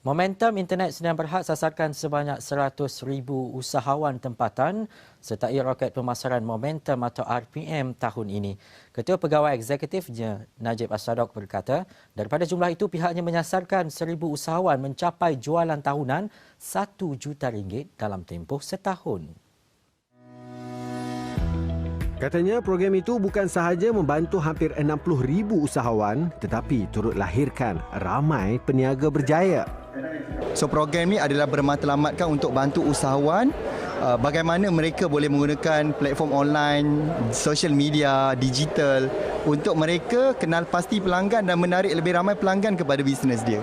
Momentum Internet Sdn Bhd sasarkan sebanyak 100,000 usahawan tempatan sertai roket pemasaran Momentum atau RPM tahun ini. Ketua Pegawai Eksekutifnya Najib As-Sadok berkata, daripada jumlah itu pihaknya menyasarkan 1,000 usahawan mencapai jualan tahunan RM1 juta dalam tempoh setahun. Katanya program itu bukan sahaja membantu hampir 60,000 usahawan tetapi turut lahirkan ramai peniaga berjaya. So program ni adalah bermatlamatkan untuk bantu usahawan bagaimana mereka boleh menggunakan platform online, social media, digital untuk mereka kenal pasti pelanggan dan menarik lebih ramai pelanggan kepada bisnes dia.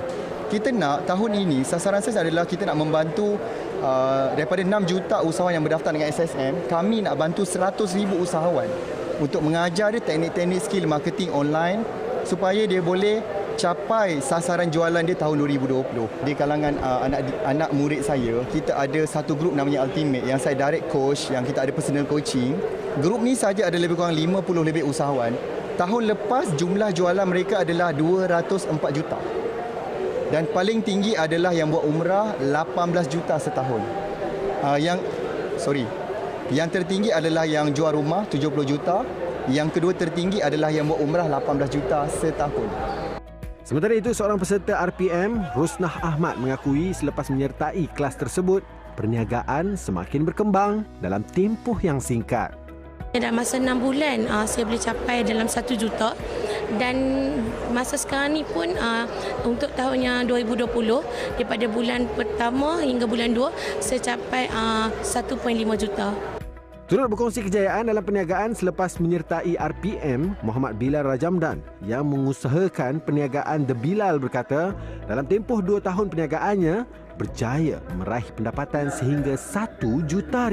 Kita nak tahun ini sasaran saya adalah kita nak membantu daripada 6 juta usahawan yang berdaftar dengan SSM, kami nak bantu 100,000 usahawan untuk mengajar dia teknik-teknik skill marketing online supaya dia boleh capai sasaran jualan dia tahun 2020. Di kalangan anak murid saya, kita ada satu grup namanya Ultimate yang saya direct coach, yang kita ada personal coaching. Grup ni saja ada lebih kurang 50 lebih usahawan. Tahun lepas jumlah jualan mereka adalah 204 juta. Dan paling tinggi adalah yang buat umrah 18 juta setahun. Yang tertinggi adalah yang jual rumah 70 juta. Yang kedua tertinggi adalah yang buat umrah 18 juta setahun. Sementara itu, seorang peserta RPM, Rusnah Ahmad mengakui selepas menyertai kelas tersebut, perniagaan semakin berkembang dalam tempoh yang singkat. Dalam masa 6 bulan, saya boleh capai dalam 1 juta. Dan masa sekarang ni pun untuk tahunnya 2020, daripada bulan pertama hingga bulan 2, saya capai 1.5 juta. Turut berkongsi kejayaan dalam perniagaan selepas menyertai RPM, Muhammad Bilal Rajamdan yang mengusahakan perniagaan The Bilal berkata, dalam tempoh 2 tahun perniagaannya, berjaya meraih pendapatan sehingga RM1 juta.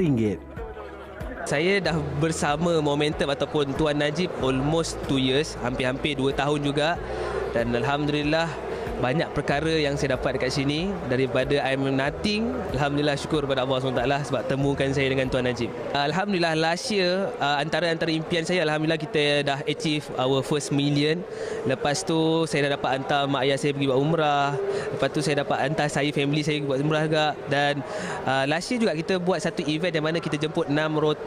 Saya dah bersama Momentum ataupun Tuan Najib almost 2 years, hampir-hampir 2 tahun juga, dan Alhamdulillah banyak perkara yang saya dapat dekat sini. Daripada I'm nothing, Alhamdulillah syukur kepada Allah SWT sebab temukan saya dengan Tuan Najib. Alhamdulillah last year, antara impian saya, Alhamdulillah kita dah achieve our first million. Lepas tu saya dah dapat hantar mak ayah saya pergi buat umrah. Lepas tu saya dapat hantar family saya buat umrah juga. Dan last year juga kita buat satu event di mana kita jemput 600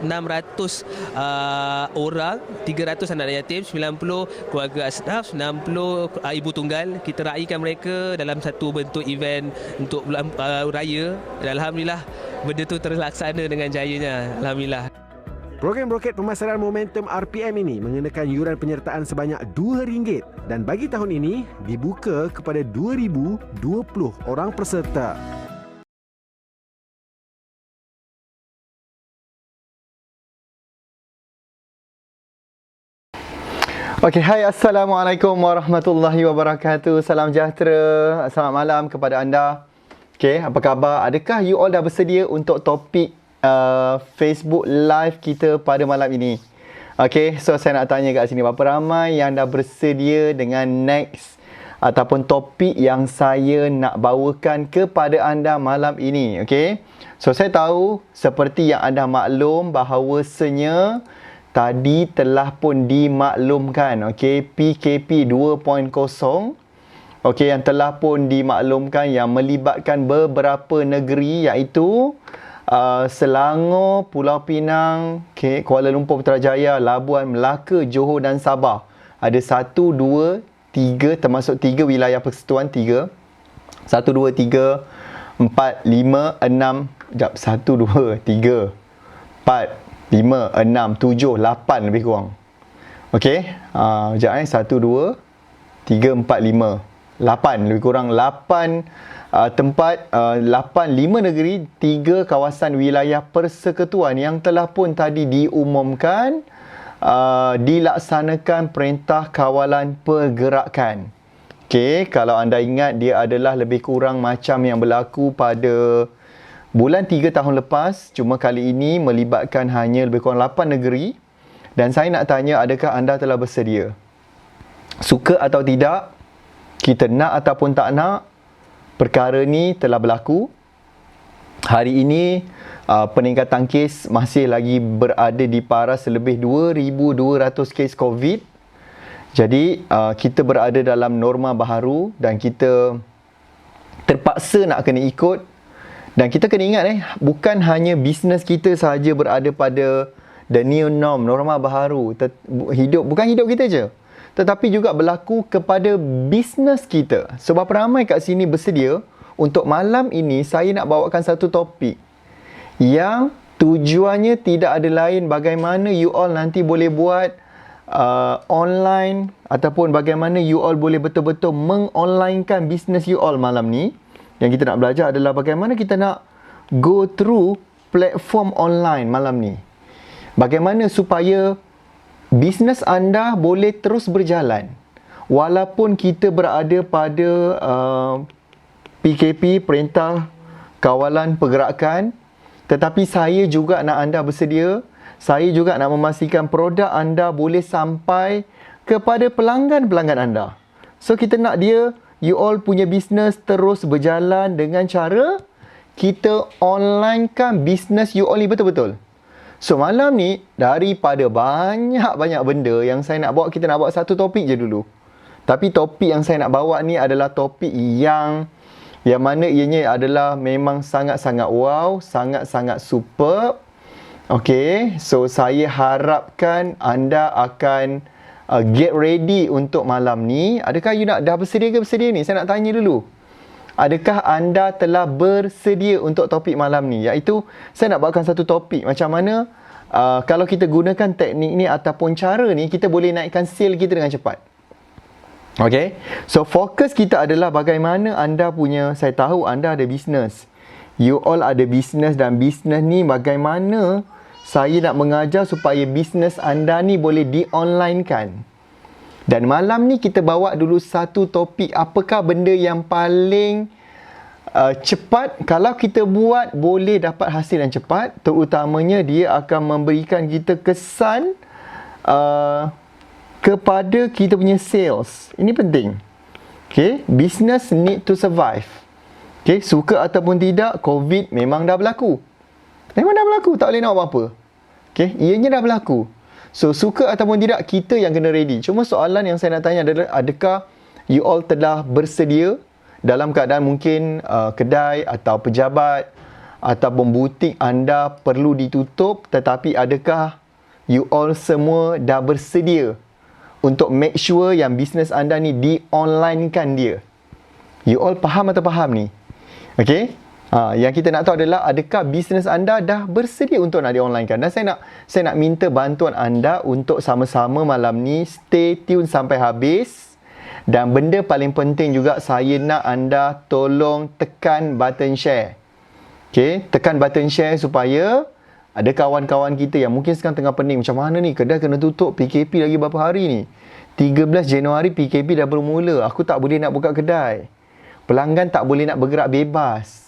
orang, 300 anak yatim, 90 keluarga asnaf, 60 ibu tunggal. Kita raikan mereka dalam satu bentuk event untuk raya. Dan Alhamdulillah benda tu terlaksana dengan jayanya. Alhamdulillah. Program roket pemasaran Momentum RPM ini mengenakan yuran penyertaan sebanyak RM2 dan bagi tahun ini dibuka kepada 2,020 orang peserta. Okey, hai, Assalamualaikum warahmatullahi wabarakatuh. Salam sejahtera, selamat malam kepada anda. Okey, apa khabar? Adakah you all dah bersedia untuk topik Facebook Live kita pada malam ini? Okey, so saya nak tanya kat sini, berapa ramai yang dah bersedia dengan next ataupun topik yang saya nak bawakan kepada anda malam ini? Okey, so saya tahu seperti yang anda maklum bahawasanya tadi telah pun dimaklumkan, okey, PKP 2.0, okey, yang telah pun dimaklumkan yang melibatkan beberapa negeri iaitu Selangor, Pulau Pinang, okay, Kuala Lumpur, Putrajaya, Labuan, Melaka, Johor dan Sabah. Ada 1, 2, 3, termasuk 3 wilayah persekutuan, 3. 1, 2, 3, 4, 5, 6, 1, 2, 3, 4, 5, 6, 7, 8 lebih kurang. Okey, sekejap 1, 2, 3, 4, 5, 8 lebih kurang. 8 tempat, 5 negeri, 3 kawasan wilayah persekutuan yang telah pun tadi diumumkan dilaksanakan perintah kawalan pergerakan. Okey, kalau anda ingat, dia adalah lebih kurang macam yang berlaku pada bulan 3 tahun lepas, cuma kali ini melibatkan hanya lebih kurang 8 negeri. Dan saya nak tanya, adakah anda telah bersedia? Suka atau tidak, kita nak ataupun tak nak, perkara ni telah berlaku. Hari ini, peningkatan kes masih lagi berada di paras lebih 2,200 kes COVID. Jadi, kita berada dalam norma baharu dan kita terpaksa nak kena ikut. Dan kita kena ingat bukan hanya bisnes kita sahaja berada pada the new norm, norma baharu. Bukan hidup kita je, tetapi juga berlaku kepada bisnes kita. Sebab ramai kat sini bersedia untuk malam ini saya nak bawakan satu topik yang tujuannya tidak ada lain bagaimana you all nanti boleh buat online, ataupun bagaimana you all boleh betul-betul mengonlinekan bisnes you all malam ni. Yang kita nak belajar adalah bagaimana kita nak go through platform online malam ni. Bagaimana supaya bisnes anda boleh terus berjalan walaupun kita berada pada PKP, Perintah Kawalan Pergerakan. Tetapi saya juga nak anda bersedia. Saya juga nak memastikan produk anda boleh sampai kepada pelanggan-pelanggan anda. So kita nak you all punya bisnes terus berjalan dengan cara kita onlinekan bisnes you all ni betul-betul. So malam ni, daripada banyak-banyak benda yang saya nak bawa, kita nak bawa satu topik je dulu. Tapi topik yang saya nak bawa ni adalah topik yang mana ianya adalah memang sangat-sangat wow, sangat-sangat superb. Okay, so saya harapkan anda akan get ready untuk malam ni. Adakah you dah bersedia ke bersedia ni? Saya nak tanya dulu. Adakah anda telah bersedia untuk topik malam ni? Iaitu, saya nak bawakan satu topik macam mana kalau kita gunakan teknik ni ataupun cara ni, kita boleh naikkan sale kita dengan cepat. Okay, so fokus kita adalah bagaimana anda punya, saya tahu anda ada bisnes. You all ada bisnes, dan bisnes ni bagaimana saya nak mengajar supaya bisnes anda ni boleh di-online-kan. Dan malam ni kita bawa dulu satu topik, apakah benda yang paling cepat kalau kita buat boleh dapat hasil yang cepat. Terutamanya dia akan memberikan kita kesan kepada kita punya sales. Ini penting. Okay, business need to survive. Okay, suka ataupun tidak, COVID memang dah berlaku. Memang dah berlaku, tak boleh nak buat apa. Okay, ianya dah berlaku. So, suka ataupun tidak, kita yang kena ready. Cuma soalan yang saya nak tanya adalah, adakah you all telah bersedia dalam keadaan mungkin kedai atau pejabat ataupun butik anda perlu ditutup, tetapi adakah you all semua dah bersedia untuk make sure yang bisnes anda ni di-online-kan dia? You all faham atau faham ni? Okay? Yang kita nak tahu adalah adakah bisnes anda dah bersedia untuk nak di-online-kan. Dan saya nak minta bantuan anda untuk sama-sama malam ni stay tune sampai habis. Dan benda paling penting juga, saya nak anda tolong tekan button share. Okay, tekan button share supaya ada kawan-kawan kita yang mungkin sekarang tengah pening, macam mana ni, kedai kena tutup, PKP lagi berapa hari ni, 13 Januari PKP dah bermula, aku tak boleh nak buka kedai, pelanggan tak boleh nak bergerak bebas.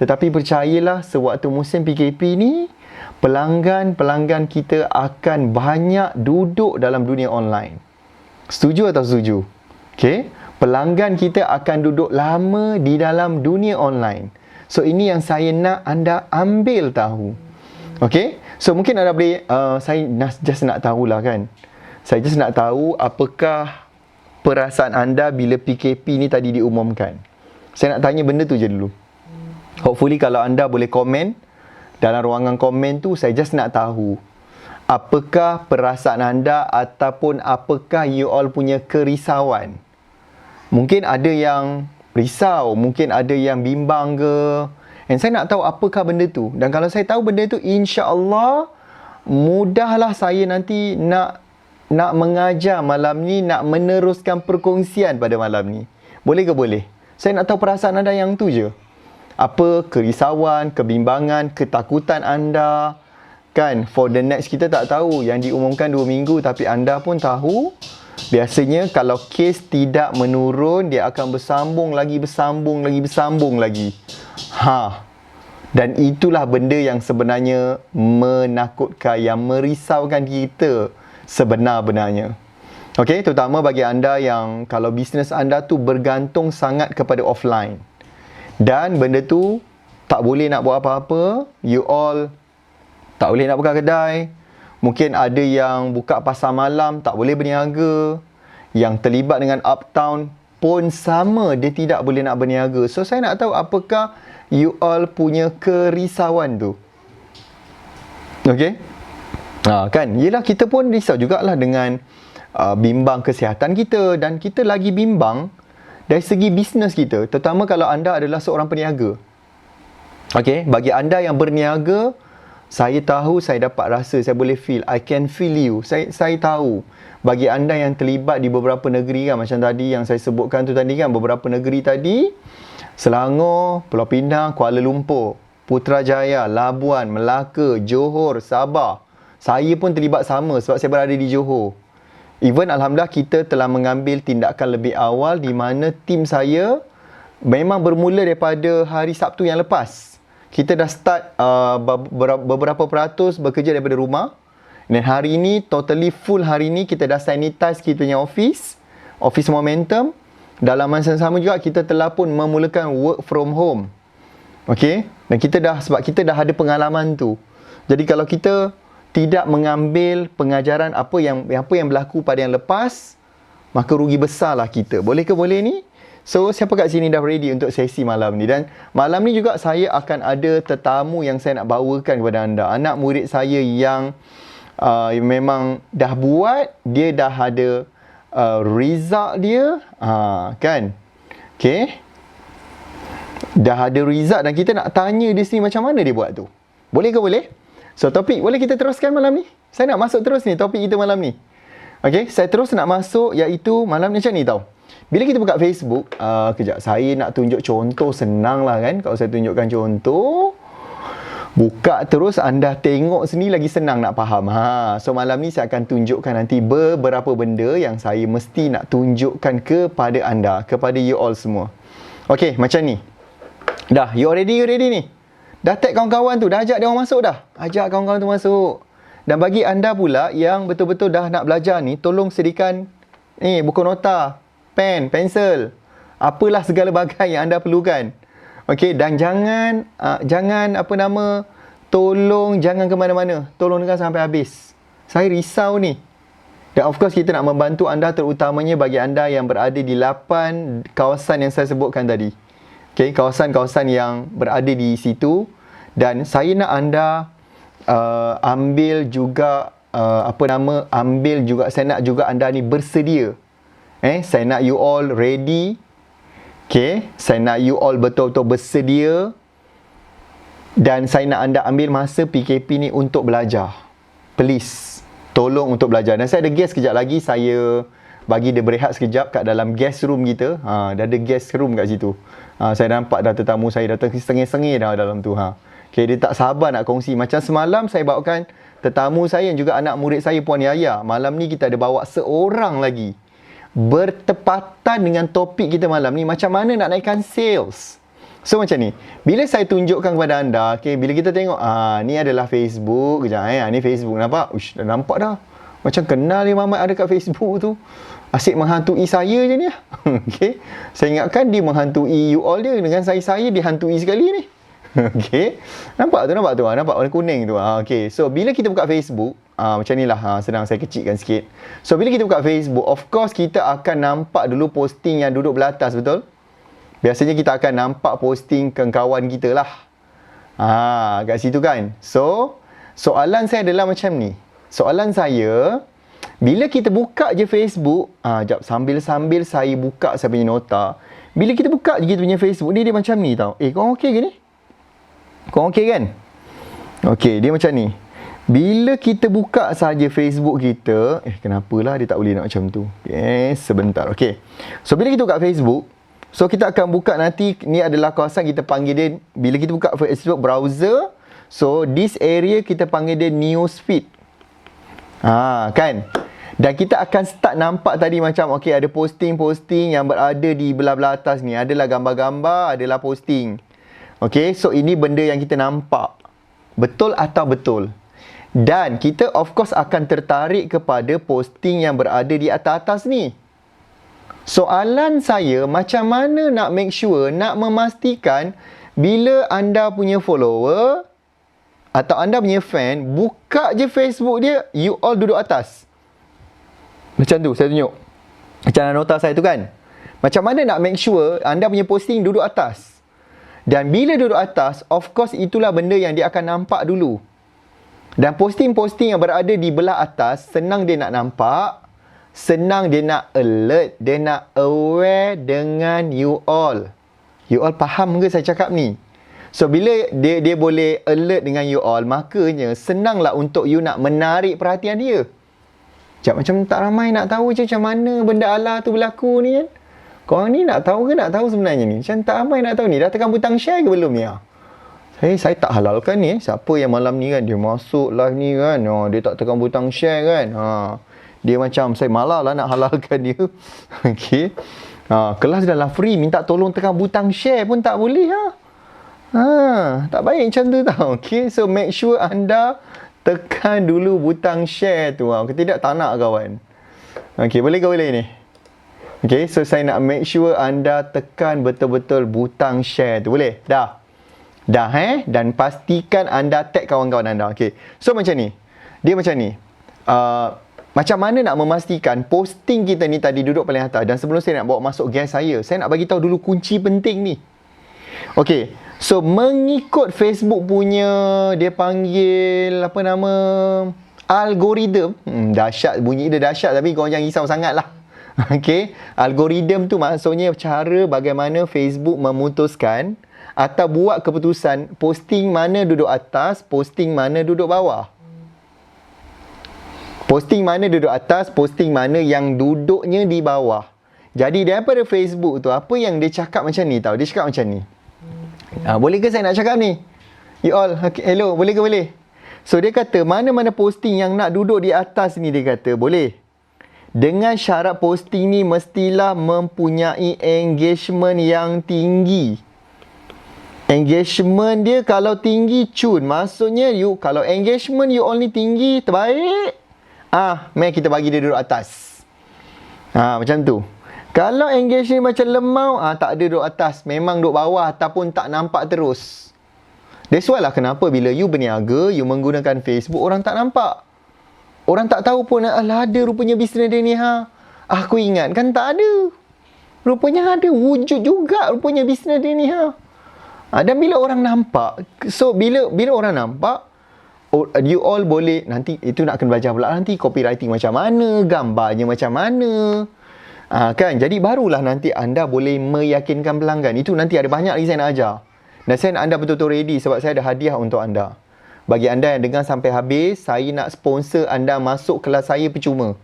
Tetapi percayalah, sewaktu musim PKP ni, pelanggan-pelanggan kita akan banyak duduk dalam dunia online. Setuju atau setuju? Okay, pelanggan kita akan duduk lama di dalam dunia online. So, ini yang saya nak anda ambil tahu. Okay, so mungkin anda boleh, saya just nak tahulah kan. Saya just nak tahu apakah perasaan anda bila PKP ni tadi diumumkan. Saya nak tanya benda tu je dulu. Hopefully kalau anda boleh komen dalam ruangan komen tu, saya just nak tahu apakah perasaan anda ataupun apakah you all punya kerisauan. Mungkin ada yang risau, mungkin ada yang bimbang ke. Dan saya nak tahu apakah benda tu. Dan kalau saya tahu benda tu, insya-Allah mudahlah saya nanti nak mengajar malam ni, nak meneruskan perkongsian pada malam ni. Boleh ke boleh? Saya nak tahu perasaan anda yang tu je. Apa kerisauan, kebimbangan, ketakutan anda, kan? For the next, kita tak tahu. Yang diumumkan 2 minggu, tapi anda pun tahu, biasanya kalau kes tidak menurun, dia akan bersambung lagi. Dan itulah benda yang sebenarnya menakutkan, yang merisaukan kita sebenar-benarnya. Okey, terutama bagi anda yang kalau bisnes anda tu bergantung sangat kepada offline. Dan benda tu tak boleh nak buat apa-apa. You all tak boleh nak buka kedai. Mungkin ada yang buka pasar malam tak boleh berniaga. Yang terlibat dengan uptown pun sama, dia tidak boleh nak berniaga. So saya nak tahu apakah you all punya kerisauan tu. Okey? Kan, yelah kita pun risau jugalah dengan bimbang kesihatan kita, dan kita lagi bimbang dari segi bisnes kita, terutama kalau anda adalah seorang peniaga. Okey, bagi anda yang berniaga, saya tahu, saya dapat rasa, saya boleh feel, I can feel you. Saya tahu. Bagi anda yang terlibat di beberapa negeri kan, macam tadi yang saya sebutkan tu tadi kan, beberapa negeri tadi, Selangor, Pulau Pinang, Kuala Lumpur, Putrajaya, Labuan, Melaka, Johor, Sabah. Saya pun terlibat sama sebab saya berada di Johor. Even Alhamdulillah kita telah mengambil tindakan lebih awal di mana tim saya memang bermula daripada hari Sabtu yang lepas. Kita dah start beberapa peratus bekerja daripada rumah. Dan hari ini, totally full hari ini kita dah sanitize kita punya office Momentum. Dalam masa yang sama juga kita telah pun memulakan work from home. Okey? Dan sebab kita dah ada pengalaman tu. Jadi kalau kita tidak mengambil pengajaran apa yang berlaku pada yang lepas, maka rugi besarlah kita. Boleh ke boleh ni? So, siapa kat sini dah ready untuk sesi malam ni? Dan malam ni juga saya akan ada tetamu yang saya nak bawakan kepada anda. Anak murid saya yang memang dah buat, dia dah ada result dia. Kan? Okay? Dah ada result dan kita nak tanya dia sini macam mana dia buat tu. Boleh ke boleh? So, topik boleh kita teruskan malam ni? Saya nak masuk terus ni, topik kita malam ni. Okay, saya terus nak masuk iaitu malam ni macam ni tau. Bila kita buka Facebook, kejap, saya nak tunjuk contoh, senang lah kan. Kalau saya tunjukkan contoh, buka terus, anda tengok sini lagi senang nak faham. So, malam ni saya akan tunjukkan nanti beberapa benda yang saya mesti nak tunjukkan kepada anda, kepada you all semua. Okay, macam ni. Dah, you ready ni? Dah tag kawan-kawan tu, dah ajak dia orang masuk dah. Ajak kawan-kawan tu masuk. Dan bagi anda pula yang betul-betul dah nak belajar ni, tolong sediakan ni buku nota, pen, pensel, apalah segala bagai yang anda perlukan. Okey, dan jangan tolong jangan ke mana-mana. Tolong dengar sampai habis. Saya risau ni. Dan of course kita nak membantu anda, terutamanya bagi anda yang berada di 8 kawasan yang saya sebutkan tadi. Okay, kawasan-kawasan yang berada di situ. Dan saya nak anda ambil juga saya nak juga anda ni bersedia. Saya nak you all ready. Okay, saya nak you all betul-betul bersedia. Dan saya nak anda ambil masa PKP ni untuk belajar. Please, tolong untuk belajar. Dan saya ada guest kejap lagi, saya bagi dia berehat sekejap kat dalam guest room kita. Dah ada guest room kat situ. Saya nampak dah tetamu saya datang sengih-sengih dah dalam tu. Okay, dia tak sabar nak kongsi. Macam semalam saya bawakan tetamu saya yang juga anak murid saya, Puan Yaya. Malam ni kita ada bawa seorang lagi. Bertepatan dengan topik kita malam ni, macam mana nak naikkan sales. So macam ni, bila saya tunjukkan kepada anda, okay, bila kita tengok, ni adalah Facebook. Kejap, ni Facebook, nampak? Uish, dah nampak dah. Macam kenal ni Mamat ada kat Facebook tu. Asyik menghantui saya je ni. Okay. Saya ingatkan dia menghantui you all dia. Dengan saya dihantui sekali ni. Okay. Nampak tu. Nampak warna kuning tu. Okay. So, bila kita buka Facebook, macam ni lah. Senang saya kecilkan sikit. So, bila kita buka Facebook, of course kita akan nampak dulu posting yang duduk belah atas, betul? Biasanya kita akan nampak posting kawan kita lah. Kat situ kan. So, soalan saya adalah macam ni. Soalan saya, bila kita buka je Facebook, jap, sambil-sambil saya buka saya punya nota. Bila kita buka je kita punya Facebook ni, dia macam ni tau. Korang okey ke ni? Korang okey kan? Okey, dia macam ni. Bila kita buka saja Facebook kita, kenapalah dia tak boleh nak macam tu? Sebentar. Okey. So, bila kita buka Facebook, so kita akan buka nanti, ni adalah kawasan kita panggil dia, bila kita buka Facebook browser, so this area kita panggil dia newsfeed. Kan? Dan kita akan start nampak tadi macam, okay, ada posting-posting yang berada di belah-belah atas ni. Adalah gambar-gambar, adalah posting. Okay, so ini benda yang kita nampak. Betul atau betul? Dan kita of course akan tertarik kepada posting yang berada di atas-atas ni. Soalan saya, macam mana nak make sure, nak memastikan bila anda punya follower atau anda punya fan, buka je Facebook dia, you all duduk atas. Macam tu, saya tunjuk. Macam nota saya tu kan. Macam mana nak make sure anda punya posting duduk atas? Dan bila duduk atas, of course itulah benda yang dia akan nampak dulu. Dan posting-posting yang berada di belah atas, senang dia nak nampak, senang dia nak alert, dia nak aware dengan you all. You all faham ke saya cakap ni? So bila dia boleh alert dengan you all, makanya senanglah untuk you nak menarik perhatian dia. Macam tak ramai nak tahu je macam mana benda Allah tu berlaku ni kan. Korang ni nak tahu ke nak tahu sebenarnya ni? Macam tak ramai nak tahu ni. Dah tekan butang share ke belum ni? Saya tak halalkan ni. Siapa yang malam ni kan, dia masuk live ni kan, dia tak tekan butang share kan. Dia macam, saya malah lah nak halalkan dia. Okay. Kelas dah lah free, minta tolong tekan butang share pun tak boleh. Tak baik macam tu tau. Okay. So make sure anda tekan dulu butang share tu. Ketidak tak nak kawan. Okay, boleh ke boleh ni? Okay, so saya nak make sure anda tekan betul-betul butang share tu. Boleh? Dah? Dan pastikan anda tag kawan-kawan anda. Okay, so macam ni. Dia macam ni. Macam mana nak memastikan posting kita ni tadi duduk paling atas. Dan sebelum saya nak bawa masuk guest saya nak bagi tahu dulu kunci penting ni. Okay, so mengikut Facebook punya, dia panggil apa nama, algoritma. Dahsyat, bunyi dia dahsyat, tapi korang jangan risau sangat lah. Okay, algoritma tu maksudnya cara bagaimana Facebook memutuskan atau buat keputusan posting mana duduk atas, posting mana duduk bawah. Posting mana duduk atas, posting mana yang duduknya di bawah. Jadi daripada Facebook tu, apa yang dia cakap macam ni tau. Dia cakap macam ni. Boleh ke saya nak cakap ni? You all, okay, hello, boleh ke boleh? So dia kata mana-mana posting yang nak duduk di atas ni, dia kata boleh. Dengan syarat posting ni mestilah mempunyai engagement yang tinggi. Engagement dia kalau tinggi, cun. Maksudnya you, kalau engagement you all ni tinggi, terbaik. Mari kita bagi dia duduk atas. Macam tu. Kalau engagement macam lemau, tak ada duduk atas. Memang duduk bawah ataupun tak nampak terus. That's why lah kenapa bila you berniaga, you menggunakan Facebook, orang tak nampak. Orang tak tahu pun, alah ada rupanya bisnes dia ni. Aku ingat kan tak ada. Rupanya ada, wujud juga rupanya bisnes dia ni. Dan bila orang nampak, so bila orang nampak, you all boleh, nanti itu nak kena belajar pula nanti copywriting macam mana, gambarnya macam mana. Kan, jadi barulah nanti anda boleh meyakinkan pelanggan. Itu nanti ada banyak lagi saya nak ajar. Dan saya nak anda betul-betul ready sebab saya ada hadiah untuk anda. Bagi anda yang dengar sampai habis, saya nak sponsor anda masuk kelas saya percuma.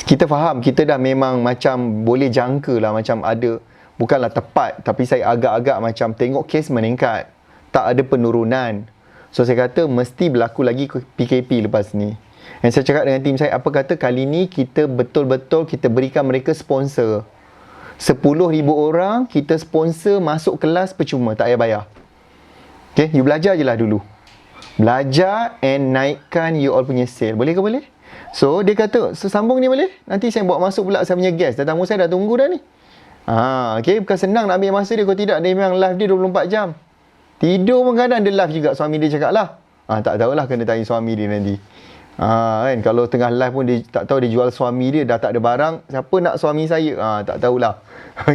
Kita faham, kita dah memang macam boleh jangka lah, macam ada, bukanlah tepat, tapi saya agak-agak macam tengok kes meningkat. Tak ada penurunan. So saya kata mesti berlaku lagi PKP lepas ni. Dan saya cakap dengan tim saya, apa kata kali ni kita betul-betul kita berikan mereka sponsor. 10,000 orang kita sponsor masuk kelas percuma, tak payah bayar. Okay, you belajar je lah dulu. Belajar and naikkan you all punya sale. Boleh ke boleh? So, dia kata, sambung ni boleh? Nanti saya bawa masuk pula saya punya guest. Tetamu saya dah tunggu dah ni. Okay, bukan senang nak ambil masa dia. Kalau tidak, dia memang live dia 24 jam. Tidur pun kadang dia live juga. Suami dia cakap lah. Tak tahulah, kena tanya suami dia nanti. Kan, kalau tengah live pun dia tak tahu dia jual suami dia, dah tak ada barang. Siapa nak suami saya? Tak tahulah.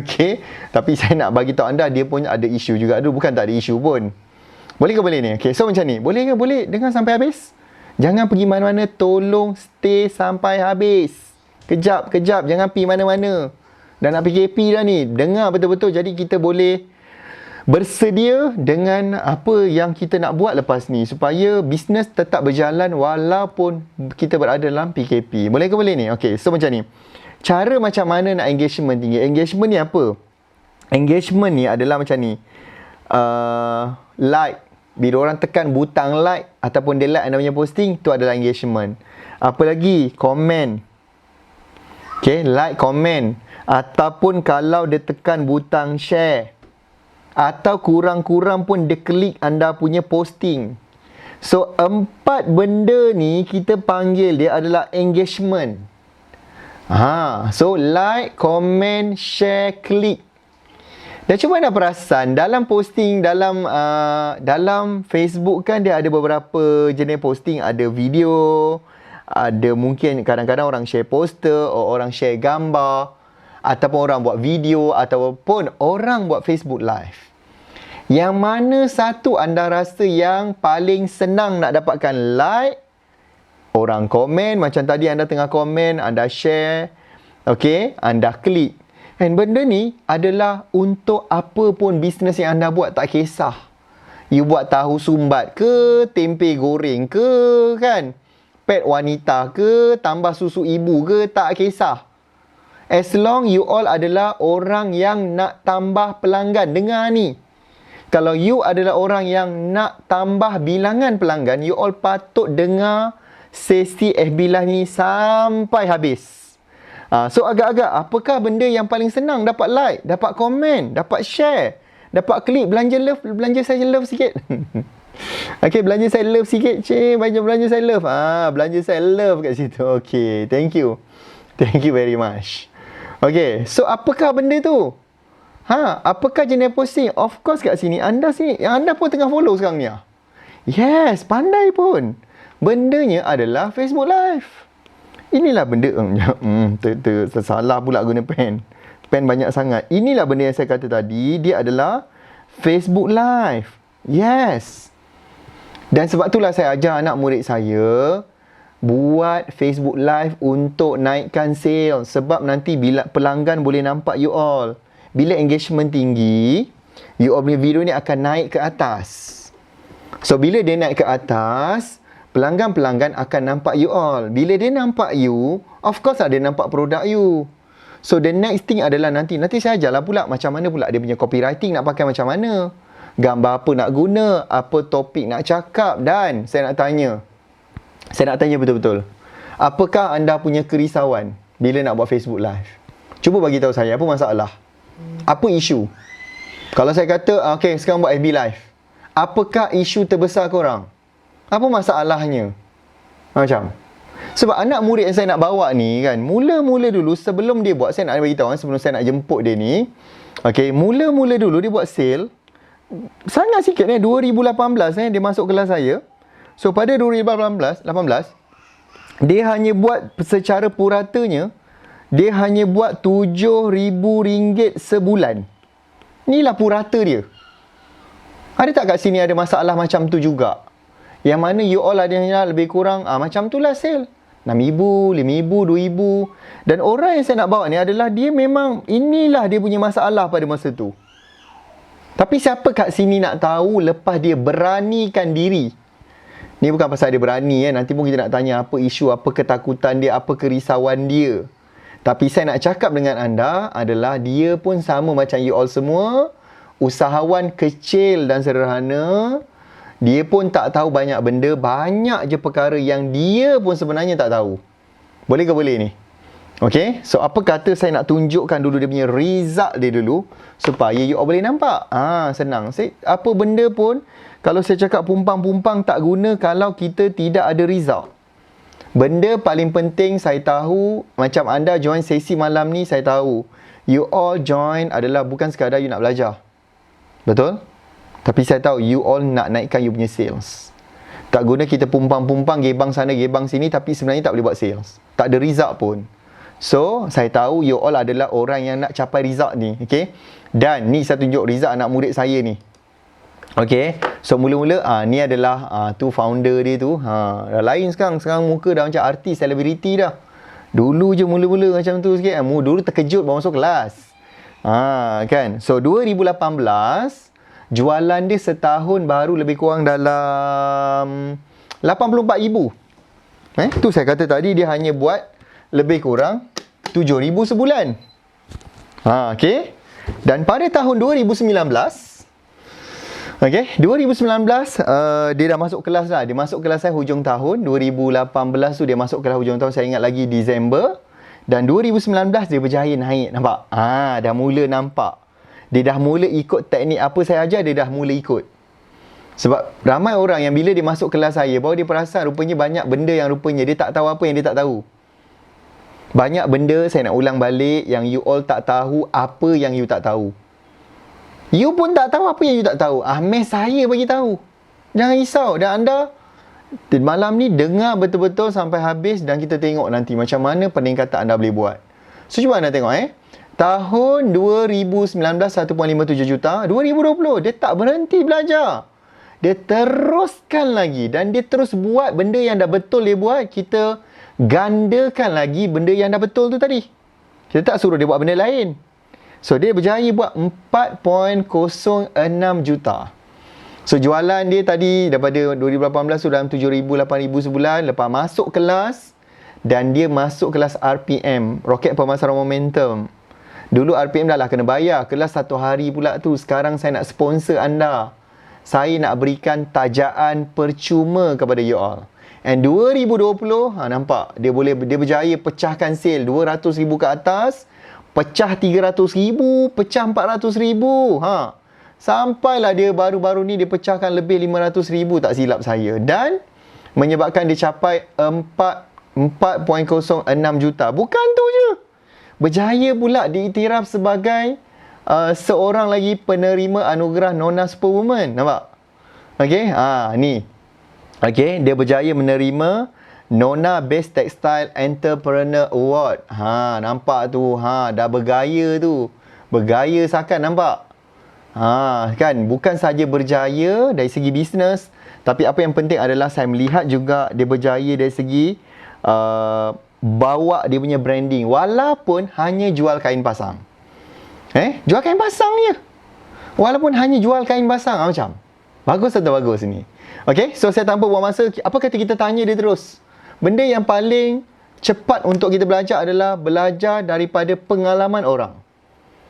Okay, tapi saya nak bagi tahu anda, dia pun ada isu juga. Aduh, bukan tak ada isu pun. Boleh ke boleh ni? Okay, so macam ni. Boleh ke boleh? Dengar sampai habis. Jangan pergi mana-mana. Tolong stay sampai habis. Kejap. Jangan pergi mana-mana. Dah nak PKP dah ni. Dengar betul-betul. Jadi kita boleh bersedia dengan apa yang kita nak buat lepas ni. Supaya bisnes tetap berjalan walaupun kita berada dalam PKP. Boleh ke boleh ni? Okay, so macam ni. Cara macam mana nak engagement tinggi? Engagement ni apa? Engagement ni adalah macam ni. Like. Bila orang tekan butang like ataupun dia like anda punya posting, itu adalah engagement. Apa lagi? Komen. Okay, like, komen. Ataupun kalau dia tekan butang share. Atau kurang-kurang pun dia klik anda punya posting. So, 4 benda ni kita panggil dia adalah engagement. So, like, komen, share, klik. Dan cuma nak perasan, dalam posting, dalam Facebook kan dia ada beberapa jenis posting. Ada video, ada mungkin kadang-kadang orang share poster, orang share gambar. ataupun orang buat video, ataupun orang buat Facebook Live. Yang mana satu anda rasa yang paling senang nak dapatkan like? Orang komen, macam tadi anda tengah komen, anda share, okey, anda klik. Dan benda ni adalah untuk apa pun bisnes yang anda buat, tak kisah. You buat tahu sumbat ke, tempe goreng ke, kan? Pet wanita ke, tambah susu ibu ke, tak kisah. As long you all adalah orang yang nak tambah pelanggan. Dengar ni. Kalau you adalah orang yang nak tambah bilangan pelanggan, you all patut dengar sesi FB Live ni sampai habis. So agak-agak, apakah benda yang paling senang? Dapat like, dapat komen, dapat share, dapat klik, belanja love, belanja saya love sikit. Okay, belanja saya love sikit. Cik, belanja saya love. Belanja saya love kat situ. Okay, thank you. Thank you very much. Okay, so apakah benda tu? Apakah jenis posting? Of course kat sini, anda pun tengah follow sekarang ni. Yes, pandai pun. Bendanya adalah Facebook Live. Inilah benda. Tersalah pula guna pen. Pen banyak sangat. Inilah benda yang saya kata tadi. Dia adalah Facebook Live. Yes. Dan sebab itulah saya ajar anak murid saya buat Facebook Live untuk naikkan sales. Sebab nanti bila pelanggan boleh nampak you all. Bila engagement tinggi, you all punya video ni akan naik ke atas. So bila dia naik ke atas, pelanggan-pelanggan akan nampak you all. Bila dia nampak you, of course lah dia nampak produk you. So the next thing adalah nanti saya ajarlah pula macam mana pula dia punya copywriting nak pakai macam mana. Gambar apa nak guna, apa topik nak cakap, dan saya nak tanya betul-betul. Apakah anda punya kerisauan bila nak buat Facebook Live? Cuba bagi tahu saya, apa masalah? Apa isu? Kalau saya kata, okay, sekarang buat FB Live. Apakah isu terbesar korang? Apa masalahnya? Macam. Sebab anak murid yang saya nak bawa ni kan, mula-mula dulu sebelum dia buat, saya nak bagi tahu sebelum saya nak jemput dia ni. Okay, mula-mula dulu dia buat sale. Sangat sikit 2018 dia masuk kelas saya. So pada 2018, dia hanya buat secara puratanya, dia hanya buat RM7,000 sebulan. Inilah purata dia. Ada tak kat sini ada masalah macam tu juga? Yang mana you all ada yang lebih kurang macam tu lah sale. RM6,000, RM5,000, RM2,000. Dan orang yang saya nak bawa ni adalah dia memang inilah dia punya masalah pada masa tu. Tapi siapa kat sini nak tahu lepas dia beranikan diri? Ni bukan pasal dia berani nanti pun kita nak tanya apa isu, apa ketakutan dia, apa kerisauan dia. Tapi saya nak cakap dengan anda adalah dia pun sama macam you all semua, usahawan kecil dan sederhana. Dia pun tak tahu banyak benda, banyak je perkara yang dia pun sebenarnya tak tahu. Boleh ke boleh ni? Okay, so apa kata saya nak tunjukkan dulu dia punya result dia dulu supaya you all boleh nampak. Senang. Apa benda pun kalau saya cakap pumpang-pumpang tak guna kalau kita tidak ada result. Benda paling penting saya tahu, macam anda join sesi malam ni, saya tahu you all join adalah bukan sekadar you nak belajar. Betul? Tapi saya tahu you all nak naikkan you punya sales. Tak guna kita pumpang-pumpang, gebang sana, gebang sini, tapi sebenarnya tak boleh buat sales. Tak ada result pun. So, saya tahu you all adalah orang yang nak capai result ni. Okay? Dan ni saya tunjuk result anak murid saya ni. Okay? So, mula-mula, ni adalah tu founder dia tu. Dah lain sekarang. Sekarang muka dah macam artis, selebriti dah. Dulu je mula-mula macam tu sikit. Dulu terkejut baru masuk kelas. Kan? So, 2018, jualan dia setahun baru lebih kurang dalam 84,000. Tu saya kata tadi dia hanya buat lebih kurang 7,000 sebulan. Okay. Dan pada tahun 2019, okay, 2019 dia dah masuk kelas lah. Dia masuk kelas saya hujung tahun 2018 tu dia masuk kelas hujung tahun, saya ingat lagi Disember. Dan 2019 dia berjaya naik, nampak? Dah mula nampak. Dia dah mula ikut teknik apa saya ajar, dia dah mula ikut. Sebab ramai orang yang bila dia masuk kelas saya, baru dia perasan rupanya banyak benda yang rupanya dia tak tahu apa yang dia tak tahu. Banyak benda saya nak ulang balik yang you all tak tahu apa yang you tak tahu. You pun tak tahu apa yang you tak tahu. Mes saya bagi tahu. Jangan risau. Dan anda malam ni dengar betul-betul sampai habis dan kita tengok nanti macam mana peningkatan anda boleh buat. So cuba anda tengok Tahun 2019 1.57 juta, 2020 dia tak berhenti belajar. Dia teruskan lagi dan dia terus buat benda yang dah betul dia buat, kita gandakan lagi benda yang dah betul tu tadi. Kita tak suruh dia buat benda lain. So dia berjaya buat 4.06 juta. So jualan dia tadi daripada 2018 tu dalam 7,000 8,000 sebulan. Lepas masuk kelas dan dia masuk kelas RPM, Roket Pemasaran Momentum. Dulu RPM dah lah kena bayar, kelas 1 hari pula tu. Sekarang saya nak sponsor anda. Saya nak berikan tajaan percuma kepada you all. And 2020, nampak dia berjaya pecahkan sale 200,000 ke atas, pecah 300,000, pecah 400,000. Sampailah dia baru-baru ni dia pecahkan lebih 500,000 tak silap saya, dan menyebabkan dia capai 4.06 juta. Bukan tu je, berjaya pula diiktiraf sebagai seorang lagi penerima anugerah Nona Superwoman. Nampak? Okey, ni. Okey, dia berjaya menerima Nona Best Textile Entrepreneur Award. Nampak tu. Dah bergaya tu. Bergaya sakan, nampak? Kan, bukan saja berjaya dari segi bisnes, tapi apa yang penting adalah saya melihat juga dia berjaya dari segi bawa dia punya branding, walaupun hanya jual kain pasang. Jual kain pasang je. Walaupun hanya jual kain pasang, macam bagus atau bagus ni? Okey, so saya tanpa buang masa, apa kata kita tanya dia terus. Benda yang paling cepat untuk kita belajar adalah belajar daripada pengalaman orang,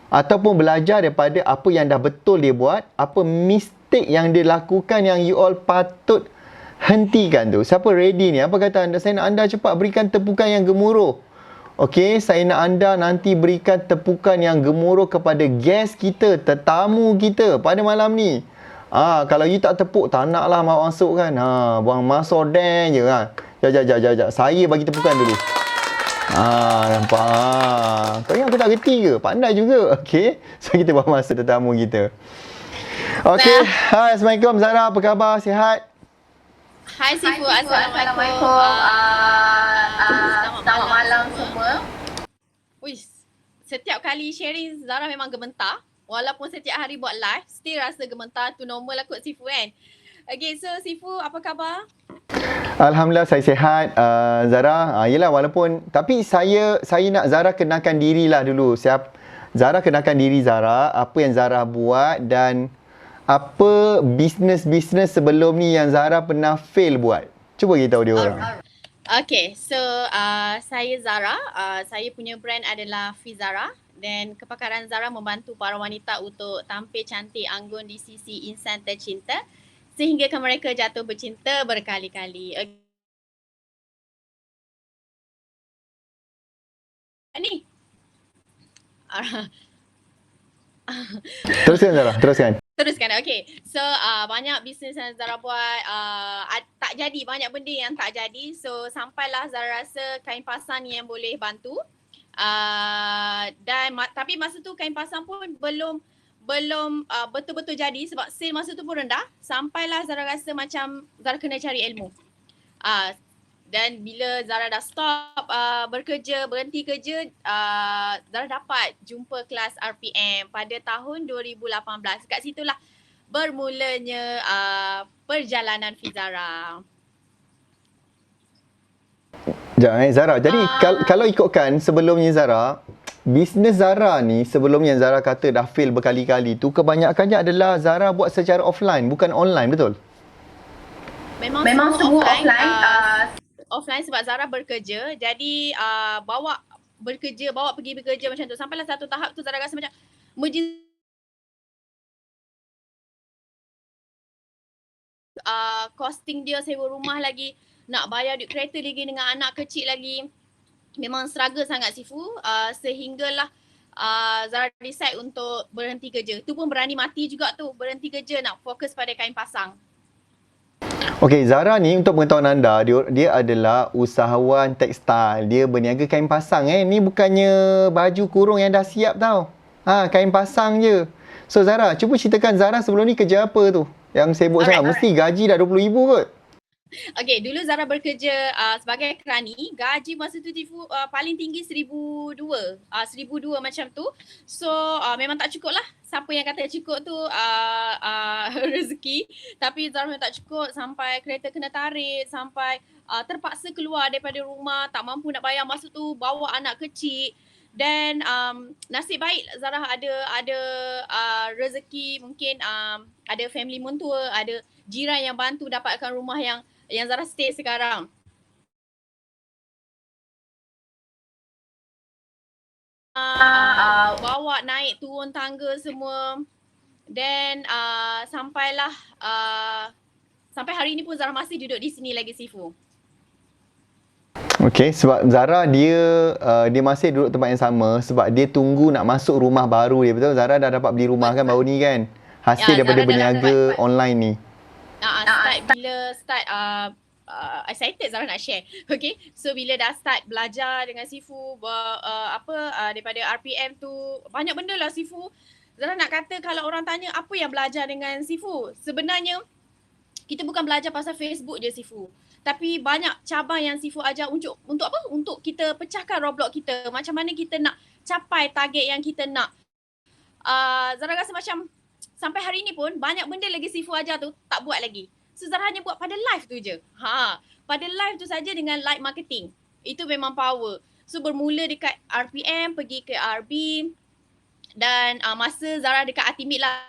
ataupun belajar daripada apa yang dah betul dia buat, apa mistake yang dia lakukan yang you all patut hentikan tu. Siapa ready ni? Apa kata anda? Saya nak anda cepat berikan tepukan yang gemuruh. Okey, saya nak anda nanti berikan tepukan yang gemuruh kepada guest kita, tetamu kita pada malam ni. Kalau you tak tepuk, tak naklah mau masuk kan. Buang masa dan je kan. Jap. Saya bagi tepukan dulu. Nampak. Kau ingat aku tak reti ke? Pandai juga. Okey. So kita buang masa tetamu kita. Okey. Hai, Assalamualaikum Zara, apa khabar? Sihat? Hai Sifu, Assalamualaikum. Selamat malam semua. Setiap kali sharing Zara memang gementar. Walaupun setiap hari buat live, still rasa gementar. Tu normal lah kot Sifu kan. Okay, so Sifu, apa khabar? Alhamdulillah saya sihat, Zara. Yelah, walaupun, tapi saya nak Zara kenalkan dirilah dulu. Zara kenalkan diri Zara, apa yang Zara buat dan apa bisnes-bisnes sebelum ni yang Zara pernah fail buat. Cuba beritahu dia orang. Okay, so saya Zara. Saya punya brand adalah Fizara. Dan kepakaran Zara membantu para wanita untuk tampil cantik anggun di sisi insan tercinta sehinggakan mereka jatuh bercinta berkali-kali. Ni. Teruskan Zara, teruskan. Okay. So banyak bisnes yang Zara buat tak jadi, banyak benda yang tak jadi. So sampailah Zara rasa kain pasang ni yang boleh bantu. Tapi masa tu kain pasang pun belum betul-betul jadi sebab sale masa tu pun rendah. Sampailah Zara rasa macam Zara kena cari ilmu. Dan bila Zara dah stop bekerja, berhenti kerja, Zara dapat jumpa kelas RPM pada tahun 2018. Kat situlah bermulanya perjalanan Fizara. Sekejap Zara, jadi kalau ikutkan sebelumnya Zara, bisnes Zara ni sebelumnya Zara kata dah fail berkali-kali tu, kebanyakannya adalah Zara buat secara offline, bukan online, betul? Memang semua offline. Offline sebab Zara bekerja, jadi bawa pergi bekerja macam tu. Sampailah satu tahap tu Zara rasa macam costing dia sewa rumah lagi, nak bayar duit kereta lagi dengan anak kecil lagi. Memang struggle sangat Sifu, sehinggalah Zara decide untuk berhenti kerja. Tu pun berani mati juga tu, berhenti kerja nak fokus pada kain pasang. Okey, Zara ni untuk pengetahuan anda, dia adalah usahawan tekstil. Dia berniaga kain pasang Ni bukannya baju kurung yang dah siap tau. Kain pasang je. So Zara, cuba ceritakan Zara sebelum ni kerja apa tu? Yang sibuk sangat, mesti gaji dah 20,000 kot. Okay, dulu Zara bekerja sebagai kerani. Gaji masa tu Sifu paling tinggi 1,200. 1,200 macam tu. So memang tak cukup lah. Siapa yang kata cukup tu rezeki. Tapi Zara memang tak cukup sampai kereta kena tarik. Sampai terpaksa keluar daripada rumah. Tak mampu nak bayar. Masa tu bawa anak kecil. Dan nasib baik Zara ada rezeki, mungkin ada family mentua, ada jiran yang bantu dapatkan rumah yang Zara stay sekarang. Bawa naik turun tangga semua. Dan sampailah sampai hari ni pun Zara masih duduk di sini lagi Sifu. Okey, sebab Zara dia masih duduk tempat yang sama sebab dia tunggu nak masuk rumah baru dia. Betul? Zara dah dapat beli rumah kan baru ni kan? Hasil daripada berniaga online ni. Start excited Zara nak share. Okay, so bila dah start belajar dengan Sifu daripada RPM tu, banyak benda lah Sifu. Zara nak kata kalau orang tanya apa yang belajar dengan Sifu, sebenarnya kita bukan belajar pasal Facebook je Sifu. Tapi banyak cabang yang Sifu ajar untuk apa? Untuk kita pecahkan roadblock kita. Macam mana kita nak capai target yang kita nak. Zara rasa macam sampai hari ni pun banyak benda lagi Sifu ajar tu tak buat lagi. So Zara hanya buat pada live tu je. Pada live tu saja dengan live marketing. Itu memang power. So bermula dekat RPM, pergi ke RB. Dan masa Zara dekat Atimid lah.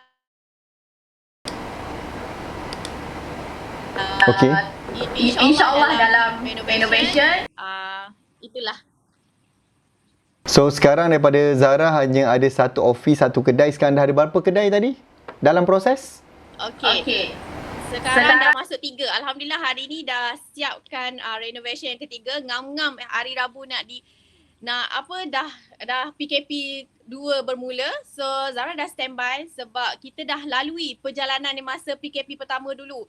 Okey. InsyaAllah dalam renovation. Itulah. So sekarang daripada Zara hanya ada satu office, satu kedai. Sekarang dah ada berapa kedai tadi dalam proses? Okey. Sekarang dah masuk 3. Alhamdulillah hari ni dah siapkan renovation yang ketiga. Ngam-ngam hari Rabu dah PKP 2 bermula. So Zara dah standby sebab kita dah lalui perjalanan di masa PKP pertama dulu.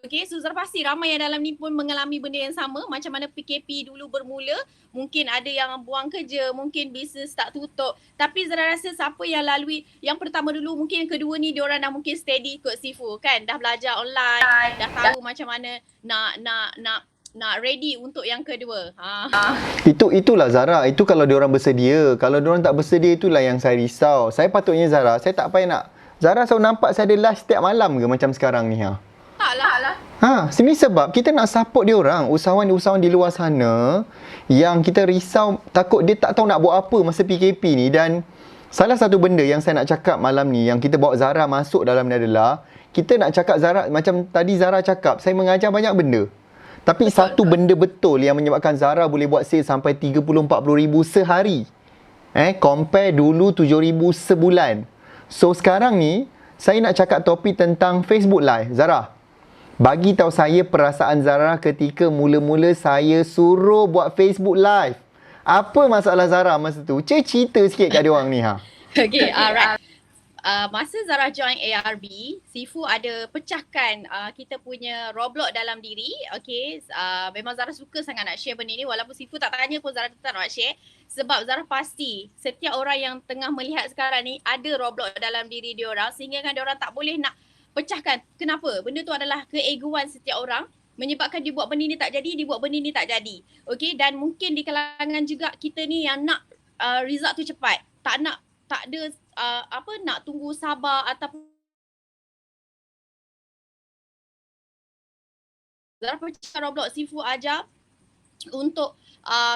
Okay, so Zara pasti ramai yang dalam ni pun mengalami benda yang sama. Macam mana PKP dulu bermula. Mungkin ada yang buang kerja, mungkin bisnes tak tutup. Tapi Zara rasa siapa yang lalui yang pertama dulu, mungkin yang kedua ni diorang dah mungkin steady ikut Sifu kan. Dah belajar online, dah tahu macam mana nak ready untuk yang kedua. Itulah Zara. Itu kalau diorang bersedia. Kalau diorang tak bersedia itulah yang saya risau. Saya patutnya Zara, saya tak payah nak. Zara selalu nampak saya ada live setiap malam ke macam sekarang ni Taklah. Sini sebab kita nak support dia orang, usahawan di luar sana yang kita risau takut dia tak tahu nak buat apa masa PKP ni. Dan salah satu benda yang saya nak cakap malam ni yang kita bawa Zara masuk dalam ni adalah kita nak cakap Zara, macam tadi Zara cakap, saya mengajar banyak benda. Tapi satu benda betul yang menyebabkan Zara boleh buat sale sampai 30-40 ribu sehari. Compare dulu 7 ribu sebulan. So sekarang ni saya nak cakap topik tentang Facebook Live. Zara, bagi tahu saya perasaan Zara ketika mula-mula saya suruh buat Facebook Live. Apa masalah Zara masa tu? Cerita sikit kat dia orang ni Okay, alright. Masa Zara join ARB, Sifu ada pecahkan kita punya roadblock dalam diri. Okay, memang Zara suka sangat nak share benda ni. Walaupun Sifu tak tanya pun Zara tetap nak share. Sebab Zara pasti setiap orang yang tengah melihat sekarang ni ada roadblock dalam diri diorang. Sehingga kan diorang tak boleh nak pecahkan. Kenapa? Benda tu adalah keegoan setiap orang. Menyebabkan dia buat benda ni tak jadi, dia buat benda ni tak jadi. Okay, dan mungkin di kalangan juga kita ni yang nak result tu cepat. Tak ada nak tunggu sabar ataupun Zara pecah roadblock. Sifu ajar untuk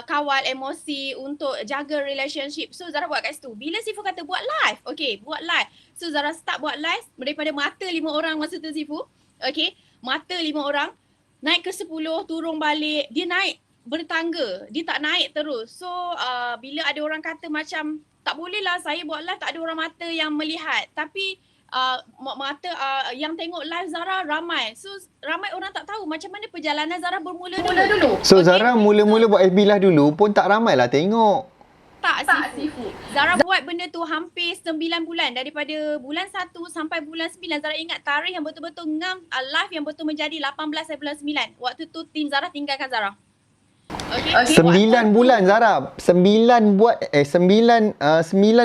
kawal emosi, untuk jaga relationship. So Zara buat kat situ. Bila Sifu kata buat live, okay, buat live. So Zara start buat live daripada mata 5 orang masa tu Sifu. Okay, mata 5 orang, naik ke 10, turun balik. Dia naik bertangga, dia tak naik terus. So bila ada orang kata macam tak boleh lah saya buat live tak ada orang mata yang melihat. Tapi mata yang tengok live Zara ramai. So ramai orang tak tahu macam mana perjalanan Zara bermula dulu. So okay, Zara mula-mula buat FB Live dulu pun tak ramai lah tengok. Tak Sifu. Zara buat benda tu hampir 9 bulan. Daripada bulan 1 sampai bulan 9. Zara ingat tarikh yang betul-betul ngam live yang betul menjadi 18 sampai bulan 9. Waktu tu tim Zara tinggalkan Zara. Okay. 9 bulan Zara. 9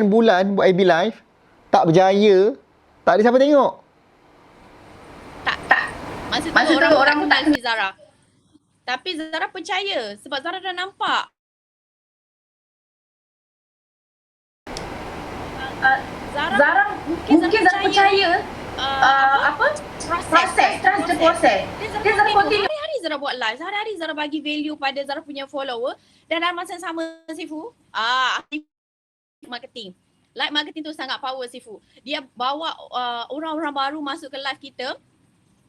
bulan buat FB Live. Tak berjaya. Tak ada siapa tengok. Tak. Masa tu orang pun tak kenal Zara. Tapi Zara percaya sebab Zara dah nampak. Zara mungkin Zara percaya proses, trust the process. Dia Zara continue. Hari-hari Zara buat live, hari-hari Zara bagi value pada Zara punya follower dan dalam masa yang sama Sifu, marketing. Live marketing tu sangat power Sifu. Dia bawa orang-orang baru masuk ke live kita.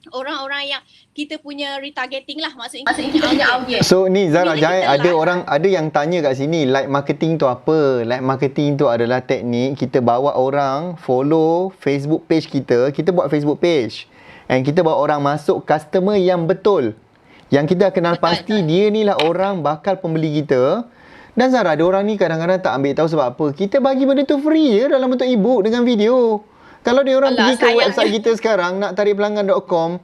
Orang-orang yang kita punya retargeting lah, maksudnya kita punya audience. So ni Zara, jangan ada yang tanya kat sini, live marketing tu apa? Live marketing tu adalah teknik kita bawa orang follow Facebook page kita, kita buat Facebook page. And kita bawa orang masuk customer yang betul. Yang kita kenal pasti dia ni lah orang bakal pembeli kita. Dan Zara, ada orang ni kadang-kadang tak ambil tahu sebab apa? Kita bagi benda tu free je dalam bentuk ebook dengan video. Kalau dia orang pergi ke website kita sekarang nak tarik pelanggan.com,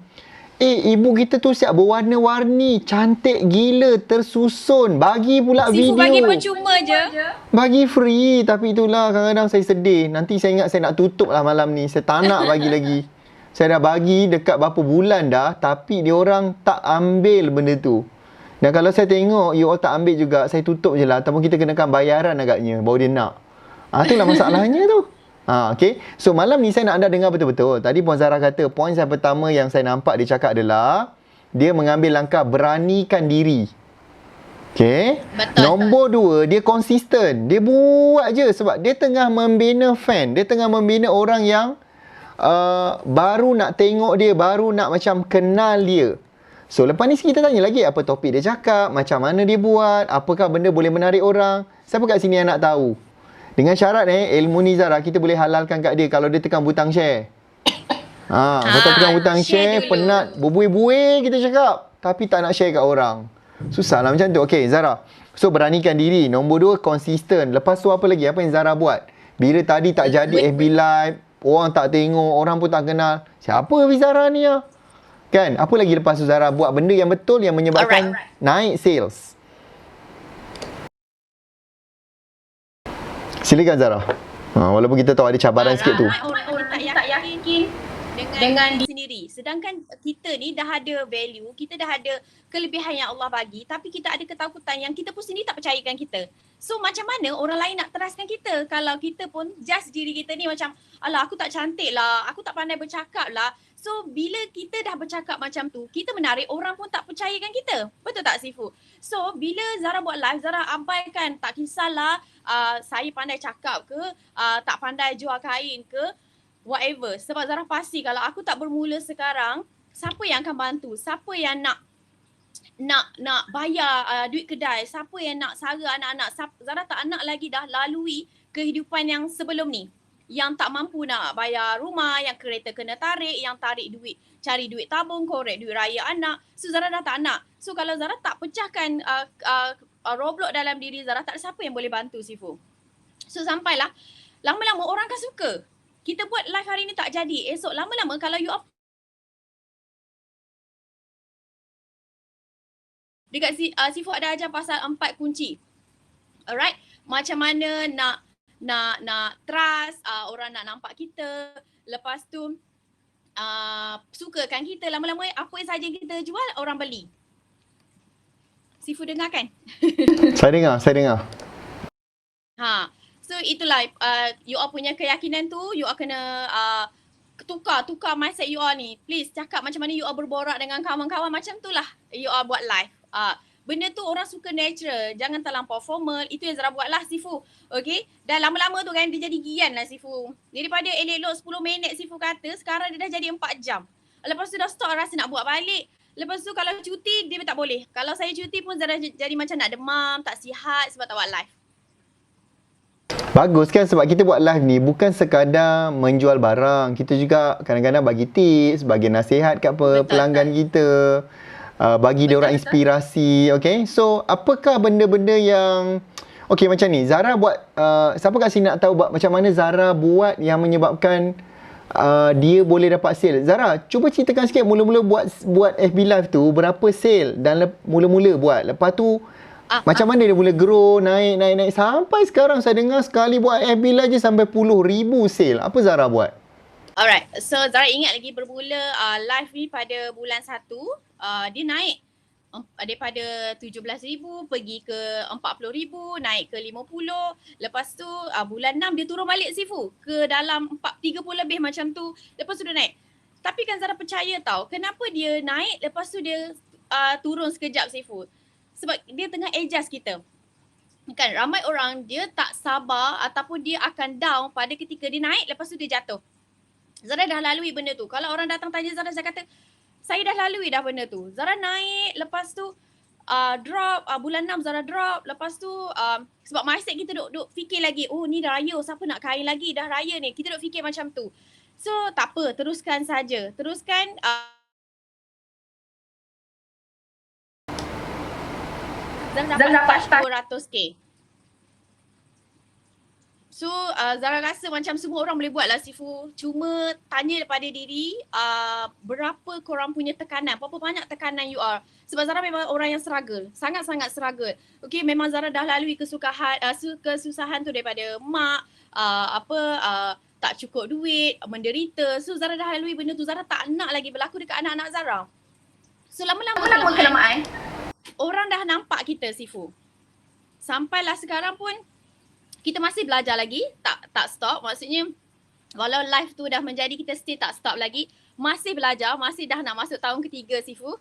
ibu kita tu siap berwarna-warni, cantik gila, tersusun, bagi pula video. Bagi percuma je. Bagi free, tapi itulah kadang-kadang saya sedih. Nanti saya ingat saya nak tutup lah malam ni. Saya tak nak bagi lagi. Saya dah bagi dekat berapa bulan dah, tapi dia orang tak ambil benda tu. Dan kalau saya tengok you all tak ambil juga, saya tutup je lah. Ataupun kita kenakan bayaran agaknya baru dia nak. Itulah masalahnya tu. Okay. So malam ni saya nak anda dengar betul-betul. Tadi Puan Zara kata, poin saya pertama yang saya nampak dia cakap adalah dia mengambil langkah beranikan diri. Okay. Betul. Nombor 2, dia konsisten. Dia buat je sebab dia tengah membina fan. Dia tengah membina orang yang baru nak tengok dia, baru nak macam kenal dia. So lepas ni kita tanya lagi apa topik dia cakap, macam mana dia buat, apakah benda boleh menarik orang. Siapa kat sini yang nak tahu? Dengan syarat ilmu ni Zara, kita boleh halalkan kat dia kalau dia tekan butang share. Kalau tekan butang share penat berbuih-buih kita cakap, tapi tak nak share kat orang. Susah lah macam tu. Okay Zara, so beranikan diri. Nombor 2, konsisten. Lepas tu apa lagi? Apa yang Zara buat? Bila tadi tak jadi FB live, orang tak tengok, orang pun tak kenal. Siapa Zara ni ya? Kan? Apa lagi lepas tu Zara buat benda yang betul yang menyebabkan naik sales? Silakan Zara. Walaupun kita tahu ada cabaran sikit tu. Orang tak yakin dengan diri sendiri. Sedangkan kita ni dah ada value, kita dah ada kelebihan yang Allah bagi, tapi kita ada ketakutan yang kita pun sendiri tak percayakan kita. So macam mana orang lain nak trustkan kita kalau kita pun just diri kita ni macam, alah aku tak cantik lah, aku tak pandai bercakap lah. So bila kita dah bercakap macam tu, kita menarik orang pun tak percayakan kita. Betul tak Sifu? So bila Zara buat live, Zara abaikan, tak kisahlah saya pandai cakap ke, tak pandai jual kain ke, whatever. Sebab Zara pasti kalau aku tak bermula sekarang, siapa yang akan bantu? Siapa yang nak bayar duit kedai? Siapa yang nak sara anak-anak? Zara tak nak lagi dah lalui kehidupan yang sebelum ni. Yang tak mampu nak bayar rumah, yang kereta kena tarik, yang tarik duit, cari duit tabung, korek duit raya anak. So Zara dah tak nak. So kalau Zara tak pecahkan roadblock dalam diri Zara, tak ada siapa yang boleh bantu Sifu. So sampailah lama-lama orang akan suka. Kita buat live hari ni tak jadi, esok lama-lama kalau you up dekat Sifu ada ajar pasal 4 kunci. Alright, macam mana nak trust, orang nak nampak kita. Lepas tu sukakan kita, lama-lama apa saja yang kita jual orang beli. Sifu dengar kan? Saya dengar. So itulah you all punya keyakinan tu, you all kena tukar mindset you all ni. Please cakap macam mana you all berborak dengan kawan-kawan, macam tu lah you all buat live. Benda tu orang suka natural, jangan terlampau formal. Itu yang Zara buat lah Sifu. Okay, dan lama-lama tu kan dia jadi gian lah Sifu. Daripada elok 10 minit Sifu kata, sekarang dia dah jadi 4 jam. Lepas tu dah stop rasa nak buat balik. Lepas tu kalau cuti dia tak boleh. Kalau saya cuti pun Zara jadi macam nak demam, tak sihat sebab tak buat live. Bagus kan, sebab kita buat live ni bukan sekadar menjual barang. Kita juga kadang-kadang bagi tips, bagi nasihat kat pelanggan kita. Bagi dia orang inspirasi. Okay, so apakah benda-benda yang okay macam ni Zara buat, siapa kat sini nak tahu macam mana Zara buat yang menyebabkan dia boleh dapat sale? Zara, cuba ceritakan sikit mula-mula buat FB live tu berapa sale dan mula-mula buat, lepas tu macam mana dia boleh grow, naik sampai sekarang saya dengar sekali buat FB live je sampai puluh ribu sale. Apa Zara buat? Alright, so Zara ingat lagi bermula live ni pada bulan 1, dia naik daripada 17,000 pergi ke 40,000, naik ke 50. Lepas tu bulan 6 dia turun balik Sifu ke dalam 30 lebih macam tu. Lepas tu dia naik. Tapi kan Zara percaya tau, kenapa dia naik lepas tu dia turun sekejap Sifu. Sebab dia tengah adjust kita. Kan ramai orang dia tak sabar ataupun dia akan down pada ketika dia naik lepas tu dia jatuh. Zara dah lalui benda tu. Kalau orang datang tanya Zara, saya kata saya dah lalui dah benda tu. Zara naik, lepas tu drop, bulan 6 Zara drop. Lepas tu sebab mindset kita duk fikir lagi, oh ni dah raya, siapa nak kain lagi, dah raya ni. Kita duk fikir macam tu. So tak apa, teruskan saja. Teruskan Zara dapat 200k. So Zara rasa macam semua orang boleh buat lah Sifu. Cuma tanya daripada diri berapa korang punya tekanan, berapa banyak tekanan you are. Sebab Zara memang orang yang struggle, sangat-sangat struggle. Okay, memang Zara dah lalui kesusahan tu daripada mak, tak cukup duit, menderita. So Zara dah lalui benda tu, Zara tak nak lagi berlaku dekat anak-anak Zara. So lama-lama kelamaan orang dah nampak kita Sifu. Sampailah sekarang pun kita masih belajar lagi, tak stop. Maksudnya walau live tu dah menjadi kita still tak stop lagi. Masih belajar, masih dah nak masuk tahun ketiga Sifu.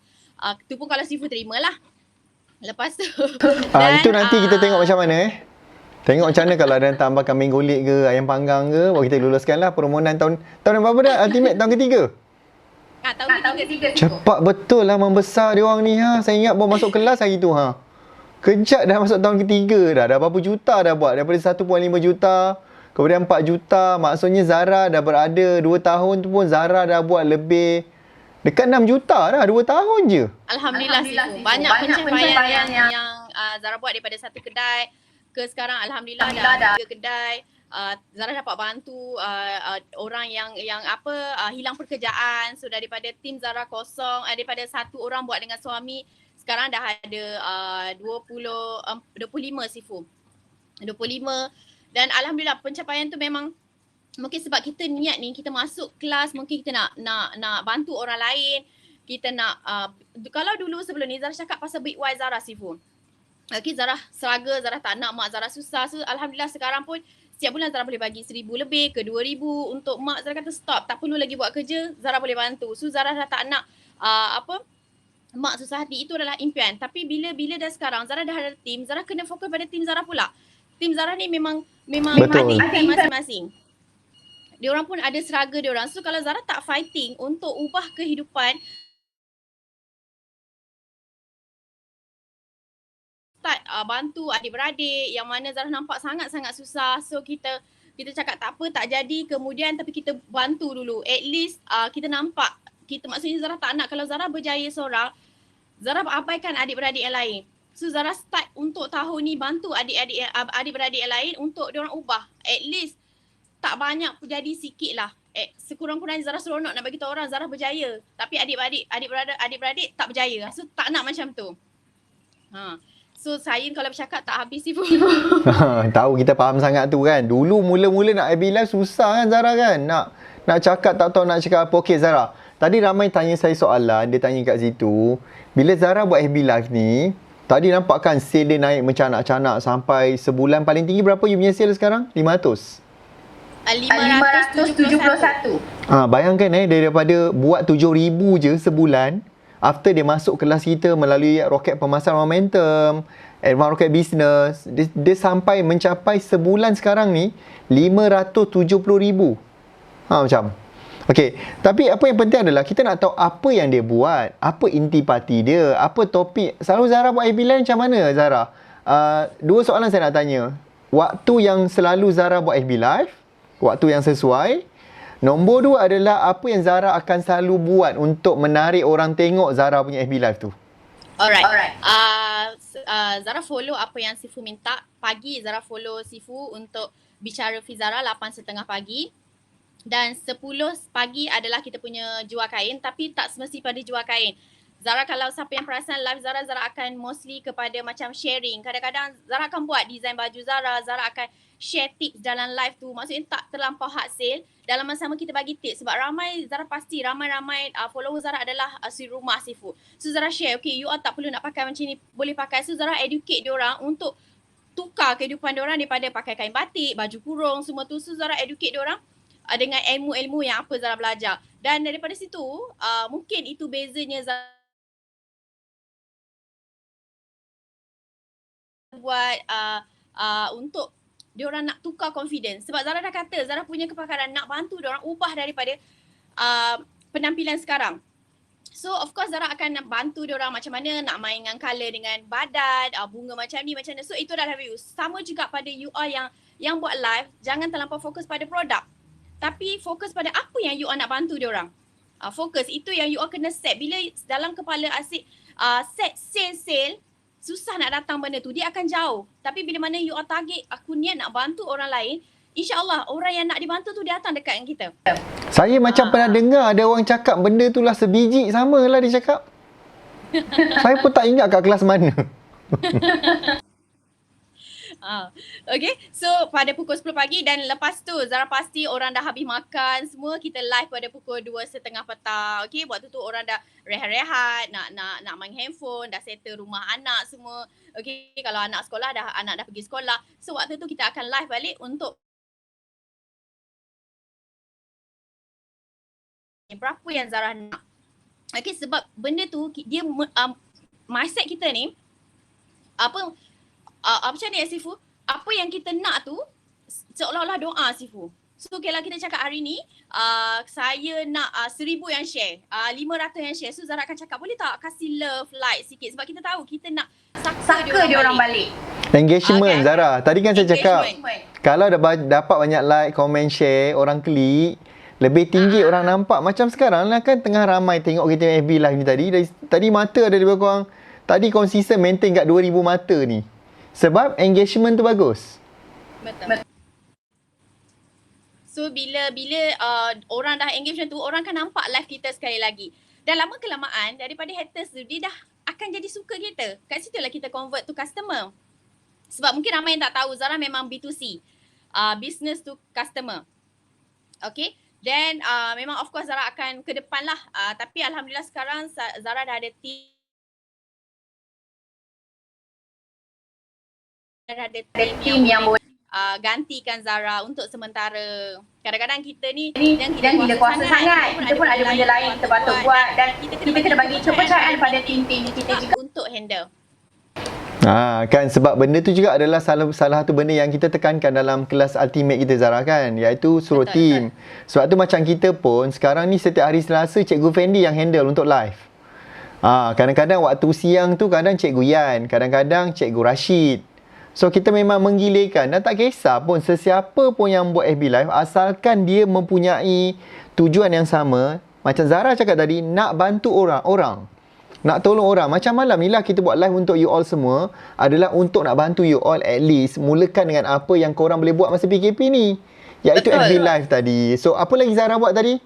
Tu pun kalau Sifu terimalah. Lepas tu dan, itu nanti kita tengok macam mana Tengok macam mana kalau ada tambah kambing kulit ke, ayam panggang ke, baru kita luluskan lah permohonan tahun berapa dah? Ultimate tahun ketiga? tahun ketiga Cepat betul lah membesar dia orang ni ha. Saya ingat baru masuk kelas hari tu ha. Kejap dah masuk tahun ketiga dah. Dah berapa juta dah buat. Daripada 1.5 juta kemudian 4 juta. Maksudnya Zara dah berada 2 tahun tu pun Zara dah buat lebih dekat 6 juta dah 2 tahun je. Alhamdulillah Sifu. Banyak pencapaian yang Zara buat daripada satu kedai ke sekarang alhamdulillah dah 3 kedai. Zara dapat bantu orang yang hilang pekerjaan. So daripada tim Zara kosong, daripada satu orang buat dengan suami, sekarang dah ada 25 Sifu. 25 dan alhamdulillah pencapaian tu memang mungkin sebab kita niat ni, kita masuk kelas, mungkin kita nak bantu orang lain. Kita nak kalau dulu sebelum ni Zara cakap pasal Big Y Zara Sifu. Okay, Zara struggle, Zara tak nak mak Zara susah. So alhamdulillah sekarang pun setiap bulan Zara boleh bagi 1,000 lebih ke 2,000 untuk mak. Zara kata stop, tak perlu lagi buat kerja, Zara boleh bantu. So Zara dah tak nak mak susah hati. Itu adalah impian. Tapi bila dah sekarang Zara dah ada tim, Zara kena fokus pada tim Zara pula. Tim Zara ni memang ada impian masing-masing. Diorang pun ada struggle diorang. So kalau Zara tak fighting untuk ubah kehidupan, start bantu adik-beradik yang mana Zara nampak sangat-sangat susah. So kita cakap tak apa, tak jadi, kemudian tapi kita bantu dulu. At least kita nampak, maksudnya Zara tak nak kalau Zara berjaya seorang, Zara abaikan adik-beradik yang lain. So Zara start untuk tahun ni bantu adik-beradik yang lain untuk diorang ubah. At least tak banyak jadi sikit lah. Sekurang-kurangnya Zara seronok nak bagi tahu orang Zara berjaya. Tapi adik-beradik tak berjaya. So tak nak macam tu. So saya kalau bercakap tak habis Sifu. Tahu kita faham sangat tu kan. Dulu mula-mula nak FB Live susah kan Zara kan. Nak cakap tak tahu nak cakap apa. Okey Zara, tadi ramai tanya saya soalan. Dia tanya kat situ, bila Zara buat FB Live ni, tadi nampak kan sale dia naik mencanak-canak sampai sebulan paling tinggi berapa you punya sale sekarang? 500? 571. Bayangkan daripada buat 7,000 je sebulan, after dia masuk kelas kita melalui roket pemasaran momentum, Advanced Rocket Business, dia sampai mencapai sebulan sekarang ni 570,000. Macam. Okey, tapi apa yang penting adalah kita nak tahu apa yang dia buat, apa intipati dia, apa topik. Selalu Zara buat FB Live macam mana Zara? Dua soalan saya nak tanya. Waktu yang selalu Zara buat FB Live, waktu yang sesuai. Nombor 2 adalah apa yang Zara akan selalu buat untuk menarik orang tengok Zara punya FB Live tu. Alright. Zara follow apa yang Sifu minta. Pagi Zara follow Sifu untuk bicara Fizara 8.30 pagi. Dan 10 pagi adalah kita punya jual kain, tapi tak semesti pada jual kain. Zara kalau siapa yang perasan live Zara akan mostly kepada macam sharing. Kadang-kadang Zara akan buat design baju Zara akan share tips dalam live tu. Maksudnya tak terlampau hard sell. Dalam masa sama kita bagi tips. Sebab Zara pasti ramai follower Zara adalah si rumah seafood. So Zara share, okay, you all tak perlu nak pakai macam ni, boleh pakai. So Zara educate diorang untuk tukar kehidupan diorang daripada pakai kain batik, baju kurung, semua tu. So Zara educate diorang dengan ilmu-ilmu yang apa Zara belajar. Dan daripada situ, mungkin itu bezanya Zara buat untuk diorang nak tukar confidence. Sebab Zara dah kata, Zara punya kepakaran nak bantu diorang ubah daripada penampilan sekarang. So of course Zara akan bantu diorang macam mana nak main dengan colour, dengan badan, bunga macam ni, macam mana. So itu adalah review. Sama juga pada you all yang buat live, jangan terlampau fokus pada produk. Tapi fokus pada apa yang you all nak bantu diorang. Fokus, itu yang you all kena set. Bila dalam kepala asyik set sale, susah nak datang benda tu, dia akan jauh. Tapi bila mana you all target, aku niat nak bantu orang lain, InsyaAllah orang yang nak dibantu tu dia datang dekat dengan kita. Saya macam pernah dengar ada orang cakap benda tu lah sebiji, sama lah dia cakap. Saya pun tak ingat kat kelas mana. Okay, so pada pukul 10 pagi dan lepas tu Zara pasti orang dah habis makan semua, kita live pada pukul 2.30 petang. Okay, waktu tu orang dah rehat-rehat, nak main handphone, dah settle rumah anak semua. Okay, kalau anak sekolah anak dah pergi sekolah. So waktu tu kita akan live balik untuk berapa yang Zara nak. Okay, sebab benda tu dia mindset kita ni macam ni Sifu, apa yang kita nak tu seolah-olah doa Sifu. So kalau kita cakap hari ni saya nak 1000 yang share, 500 yang share, so Zara akan cakap boleh tak kasih love, like sikit, sebab kita tahu kita nak saka dia orang balik. Engagement Zara, tadi kan saya cakap kalau dapat banyak like, comment, share, orang klik, lebih tinggi orang nampak. Macam sekarang lah kan tengah ramai tengok kita FB live ni tadi mata ada lebih kurang, tadi konsisten maintain kat 2000 mata ni. Sebab engagement tu bagus. Betul. So bila orang dah engagement tu, orang kan nampak live kita sekali lagi. Dan lama kelamaan daripada haters tu, dia dah akan jadi suka kita. Kat situ lah kita convert to customer. Sebab mungkin ramai yang tak tahu Zara memang B2C. Business to customer. Okay. Then memang of course Zara akan ke depan lah. Tapi Alhamdulillah sekarang Zara dah ada team yang boleh gantikan Zara untuk sementara. Kadang-kadang kita ni yang kita kuasa sangat, kita pun ada benda lain kita patut buat, dan kita kena bagi kepercayaan pada tim-tim kita juga untuk handle. Kan sebab benda tu juga adalah salah satu benda yang kita tekankan dalam kelas ultimate kita Zara kan, iaitu suruh team. Sebab tu macam kita pun sekarang ni setiap hari Selasa Cikgu Fendi yang handle untuk live. Kadang-kadang waktu siang tu kadang Cikgu Yan, kadang-kadang Cikgu Rashid. So kita memang menggilirkan dan tak kisah pun sesiapa pun yang buat FB Live, asalkan dia mempunyai tujuan yang sama. Macam Zara cakap tadi, nak bantu orang, nak tolong orang. Macam malam ni lah kita buat live untuk you all semua, adalah untuk nak bantu you all at least mulakan dengan apa yang korang boleh buat masa PKP ni, iaitu FB Live tadi. So apa lagi Zara buat tadi?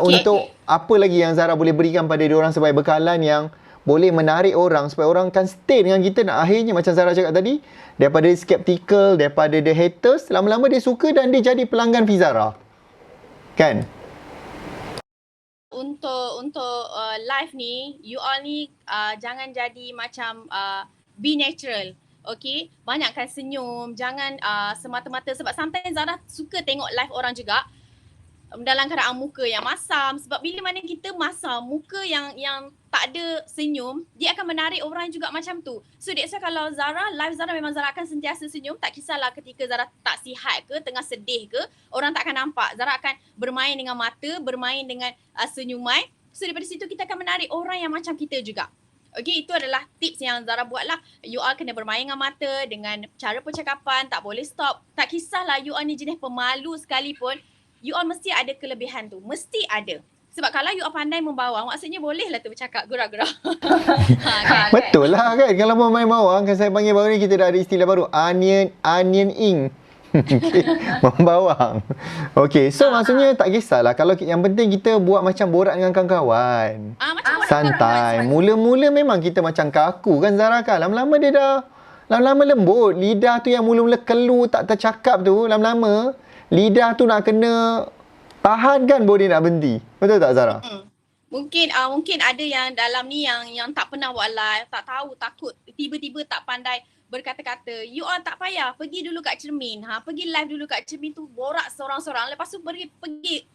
Untuk apa lagi yang Zara boleh berikan pada diorang sebagai bekalan yang boleh menarik orang supaya orang akan stay dengan kita. Dan akhirnya macam Zara cakap tadi, daripada skeptical, daripada the haters, lama-lama dia suka dan dia jadi pelanggan Fizara. Kan? Untuk live ni, you all ni jangan jadi macam be natural. Okay? Banyakkan senyum, jangan semata-mata, sebab sometimes Zara suka tengok live orang juga dalam keadaan muka yang masam. Sebab bila mana kita masam, muka yang tak ada senyum, dia akan menarik orang juga macam tu. So that's why kalau Zara, live Zara memang Zara akan sentiasa senyum. Tak kisahlah ketika Zara tak sihat ke, tengah sedih ke, orang tak akan nampak. Zara akan bermain dengan mata, bermain dengan senyuman. So daripada situ kita akan menarik orang yang macam kita juga. Okay, itu adalah tips yang Zara buat lah. You all kena bermain dengan mata, dengan cara percakapan, tak boleh stop. Tak kisahlah you all ni jenis pemalu sekalipun, you all mesti ada kelebihan tu. Mesti ada. Sebab kalau you all pandai membawang, maksudnya bolehlah tu bercakap gurau-gurau. Betul lah kan. Kalau mau main bawang, kan saya panggil baru ni, kita dah ada istilah baru. Onion ink. Membawang. Okay, so maksudnya tak kisahlah. Kalau yang penting kita buat macam borak dengan kawan-kawan. Santai. Mula-mula memang kita macam kaku kan Zara kan. Lama-lama dia dah lama-lama lembut. Lidah tu yang mula-mula keluh tak tercakap tu, lama-lama lidah tu nak kena tahan kan baru dia nak berhenti. Betul tak Zara? Mungkin ada yang dalam ni yang tak pernah buat live, tak tahu, takut, tiba-tiba tak pandai berkata-kata. You all tak payah, pergi dulu kat cermin. Pergi live dulu kat cermin tu, borak seorang-seorang, lepas tu pergi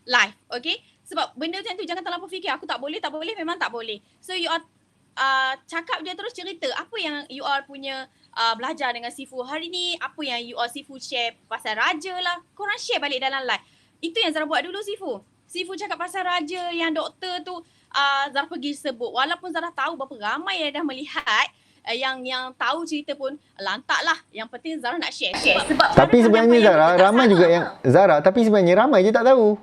live, okay? Sebab benda macam tu jangan terlalu fikir, aku tak boleh, memang tak boleh. So you all cakap je terus, cerita apa yang you all punya belajar dengan Sifu hari ni, apa yang you all Sifu share pasal raja lah, korang share balik dalam live. Itu yang Zara buat dulu Sifu cakap pasal raja yang doktor tu, Zara pergi sebut. Walaupun Zara tahu berapa ramai yang dah melihat, yang tahu cerita pun lantak lah. Yang penting Zara nak share. Sebab tapi sebenarnya Zara, ramai juga yang tapi sebenarnya ramai je tak tahu.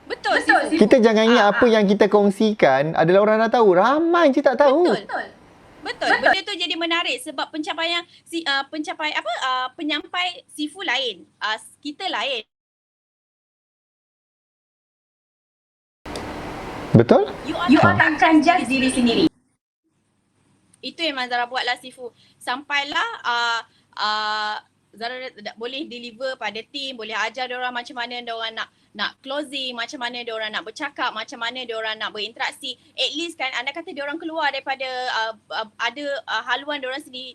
Betul. Kita jangan ingat apa yang kita kongsikan adalah orang dah tahu. Ramai je tak tahu. Betul. Benda tu jadi menarik sebab penyampai Sifu lain, kita lain. Betul? You takkan judge diri sendiri. Itu yang Zara buatlah Sifu. Sampailah Zara boleh deliver pada team, boleh ajar diorang macam mana diorang nak closing, macam mana diorang nak bercakap, macam mana diorang nak berinteraksi. At least kan anda kata diorang keluar daripada ada haluan diorang sendiri,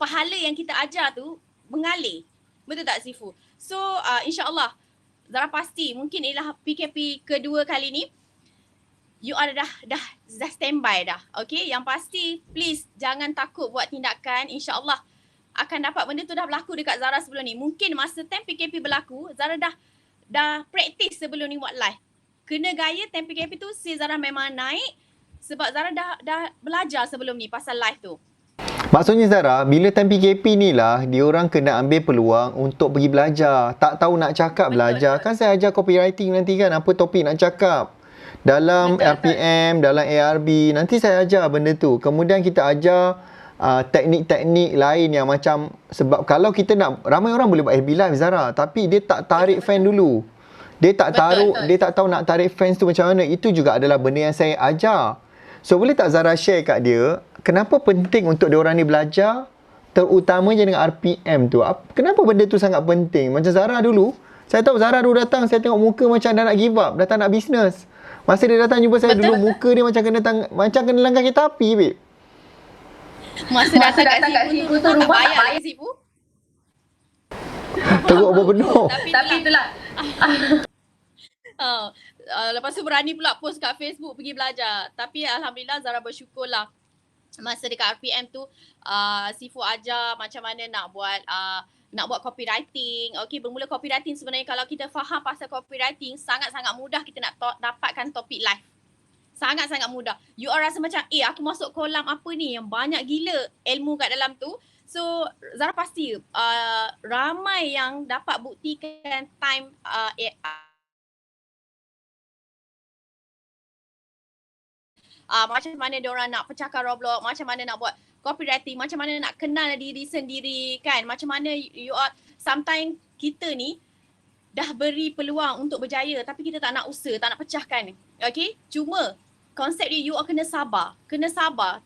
pahala yang kita ajar tu mengalir. Betul tak Sifu? So insyaAllah Zara pasti mungkin ialah PKP kedua kali ni you are dah standby dah. Okay, yang pasti please jangan takut buat tindakan. InsyaAllah akan dapat. Benda tu dah berlaku dekat Zara sebelum ni. Mungkin masa time PKP berlaku, Zara dah praktis sebelum ni buat live. Kena gaya time PKP tu si Zara memang naik sebab Zara dah belajar sebelum ni pasal live tu. Maksudnya Zara, bila time PKP ni lah, diorang kena ambil peluang untuk pergi belajar. Tak tahu nak cakap, belajar. Kan saya ajar copywriting nanti kan, apa topik nak cakap. Dalam RPM, dalam ARB, nanti saya ajar benda tu. Kemudian kita ajar teknik-teknik lain yang macam, sebab kalau kita nak, ramai orang boleh buat FB Live Zara, tapi dia tak tarik fan dulu. Dia tak tahu nak tarik fans tu macam mana. Itu juga adalah benda yang saya ajar. So boleh tak Zara share kat dia, kenapa penting untuk diorang ni belajar, terutamanya dengan RPM tu. Kenapa benda tu sangat penting? Macam Zara dulu, saya tahu Zara dulu datang, saya tengok muka macam dah nak give up, dah tak nak bisnes. Masa dia datang jumpa saya dulu, muka dia macam kena langgar kereta api, babe. Masa datang kat Sifu tu rumah tak bayar Sifu. Teruk berpenuh. Tapi itulah. Lepas tu berani pula post kat Facebook pergi belajar. Tapi alhamdulillah Zara bersyukurlah. Masa dekat RPM tu Sifu ajar macam mana nak buat copywriting. Okey, bermula copywriting sebenarnya kalau kita faham pasal copywriting, sangat-sangat mudah kita nak dapatkan topik live. Sangat-sangat mudah. You all rasa macam, aku masuk kolam apa ni yang banyak gila ilmu kat dalam tu. So, Zara pasti ramai yang dapat buktikan time macam mana diorang nak pecahkan roadblock, macam mana nak buat copywriting, macam mana nak kenal diri sendiri kan, macam mana you all, sometimes kita ni dah beri peluang untuk berjaya tapi kita tak nak usaha, tak nak pecahkan. Okay, cuma konsep dia you all kena sabar,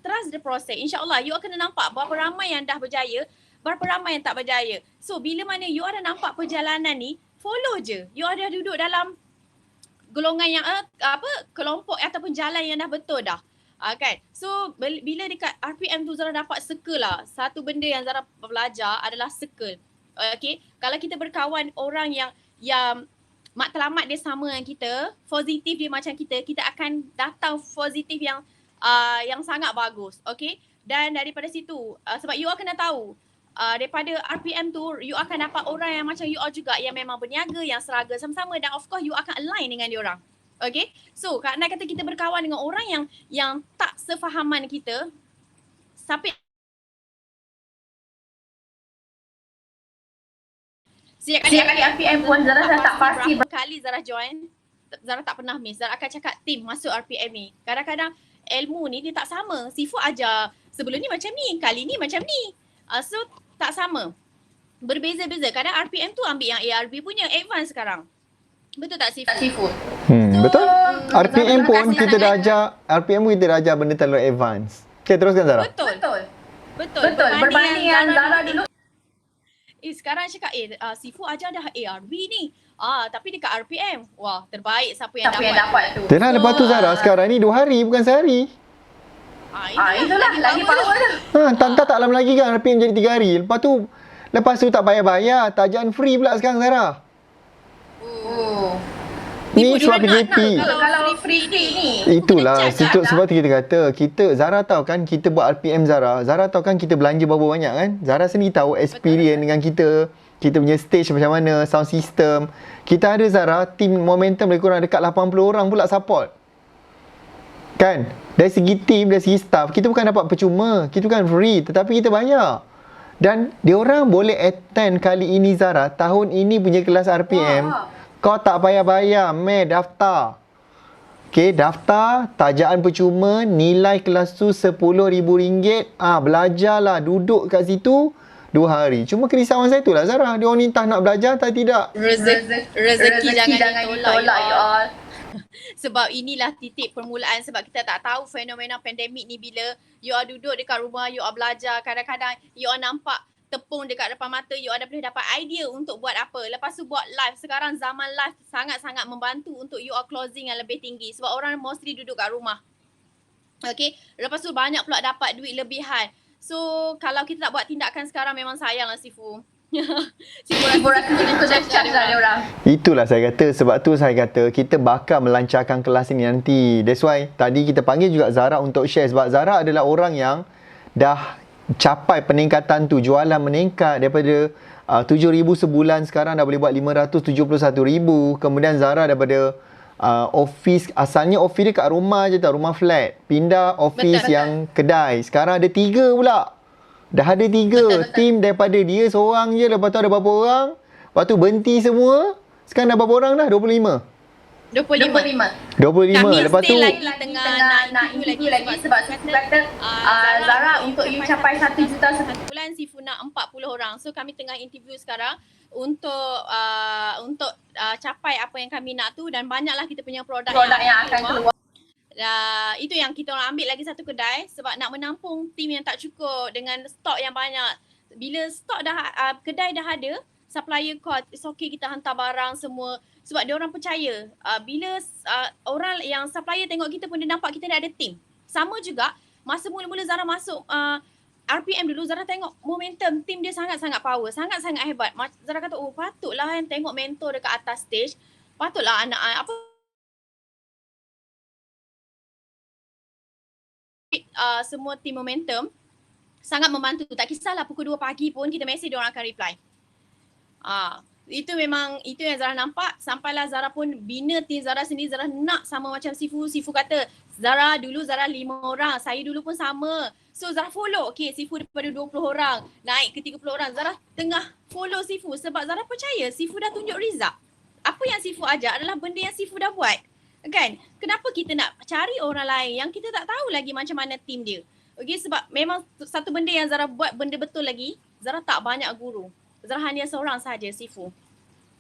trust the process. InsyaAllah you all kena nampak berapa ramai yang dah berjaya, berapa ramai yang tak berjaya. So bila mana you all dah nampak perjalanan ni, follow je. You all dah duduk dalam golongan yang kelompok ataupun jalan yang dah betul dah. Kan? So bila dekat RPM tu Zara dapat circle lah. Satu benda yang Zara belajar adalah circle. Okay, kalau kita berkawan orang yang matlamat dia sama dengan kita, positif dia macam kita akan datang positif yang sangat bagus. Okay, dan daripada situ sebab you all kena tahu daripada RPM tu you akan dapat orang yang macam you all juga, yang memang berniaga, yang seragam sama-sama, dan of course you akan align dengan diorang. Okay, so nak kata kita berkawan dengan orang yang tak sefahaman kita, sampai setiap kali RPM pun Zara tak pasti berapa kali Zara join, Zara tak pernah miss. Zara akan cakap tim masuk RPM ni. Kadang-kadang ilmu ni dia tak sama. Sifu ajar sebelum ni macam ni, kali ni macam ni. So tak sama. Berbeza-beza. Kadang RPM tu ambil yang ARB punya advance sekarang. Betul tak Sifu? Betul. RPM pun kita dah ajar, RPM pun kita dah ajar benda terlalu advance. Okay, teruskan Zara. Betul. Betul. Berbanding yang Zara dulu. Sekarang cakap Sifu ajar dah ARB ni. Tapi dekat RPM. Wah, terbaik siapa yang dapat tu. Tenang, lepas tu Zara sekarang ni 2 hari bukan sehari. Itulah lagi power tu. Tak lama lagi kan RPM jadi 3 hari. Lepas tu tak payah bayar, tajan free pula sekarang Zara. Ni sebab PKP. Kalau free ni. Itulah sebab tu kita kata, Zara tahu kan kita buat RPM Zara tahu kan kita belanja berapa banyak kan. Zara sendiri tahu experience dengan kita punya stage macam mana, sound system. Kita ada Zara, team momentum lebih kurang dekat 80 orang pula support. Kan? Dari segi team, dari segi staff, kita bukan dapat percuma, kita bukan free, tetapi kita bayar. Dan diorang boleh attend kali ini Zara, tahun ini punya kelas RPM. Kau tak payah bayar, daftar. Okay, daftar, tajaan percuma, nilai kelas tu RM10,000. Belajarlah, duduk kat situ 2 hari. Cuma kerisauan saya itulah Zara, dia orang ni entah nak belajar atau tidak. Rezeki jangan ditolak you all. Sebab inilah titik permulaan, sebab kita tak tahu fenomena pandemik ni bila you all duduk dekat rumah, you all belajar, kadang-kadang you all nampak tepung dekat depan mata, you all dah boleh dapat idea untuk buat apa. Lepas tu buat live. Sekarang zaman live sangat-sangat membantu untuk you all closing yang lebih tinggi sebab orang mostly duduk kat rumah. Okay, lepas tu banyak pula dapat duit lebihan. So kalau kita tak buat tindakan sekarang memang sayang lah Sifu. Sifu rasa kita cari orang. Itulah saya kata, sebab tu saya kata kita bakal melancarkan kelas ini nanti. That's why tadi kita panggil juga Zara untuk share, sebab Zara adalah orang yang dah capai peningkatan tu, jualan meningkat daripada 7,000 sebulan, sekarang dah boleh buat 571,000. Kemudian Zara daripada office, asalnya office dia kat rumah je tau, rumah flat, pindah office yang kedai, sekarang ada 3 pula. Dah ada 3 team daripada dia seorang je, lepas tu ada berapa orang, lepas tu berhenti semua, sekarang dah berapa orang dah? 25. 25. Kami lepas tu lagi tengah nak interview lagi sebab Sifu kata Zara untuk you capai 1 juta sebulan Sifu nak 40 orang. So kami tengah interview sekarang untuk capai apa yang kami nak tu, dan banyaklah kita punya produk yang akan keluar. Itu yang kita orang ambil lagi satu kedai sebab nak menampung tim yang tak cukup dengan stok yang banyak. Bila stok dah kedai dah ada, supplier call, it's okay kita hantar barang semua sebab dia orang percaya. Bila orang yang supplier tengok kita pun dia nampak kita ni ada team. Sama juga masa mula-mula Zara masuk RPM dulu, Zara tengok momentum team dia sangat-sangat power, sangat-sangat hebat. Zara kata patutlah yang tengok mentor dekat atas stage, patutlah anak semua team momentum sangat membantu. Tak kisahlah pukul 2 pagi pun kita mesej dia orang akan reply. Itu yang Zara nampak. Sampailah Zara pun bina tim Zara sendiri. Zara nak sama macam Sifu. Sifu kata Zara dulu Zara 5 orang, saya dulu pun sama. So Zara follow. Okay, Sifu daripada 20 orang naik ke 30 orang, Zara tengah follow Sifu sebab Zara percaya Sifu dah tunjuk result. Apa yang Sifu ajar adalah benda yang Sifu dah buat. Kan? Kenapa kita nak cari orang lain yang kita tak tahu lagi macam mana tim dia? Okay, sebab memang satu benda yang Zara buat benda betul lagi, Zara tak banyak guru. Zara hanya seorang saja, Sifu.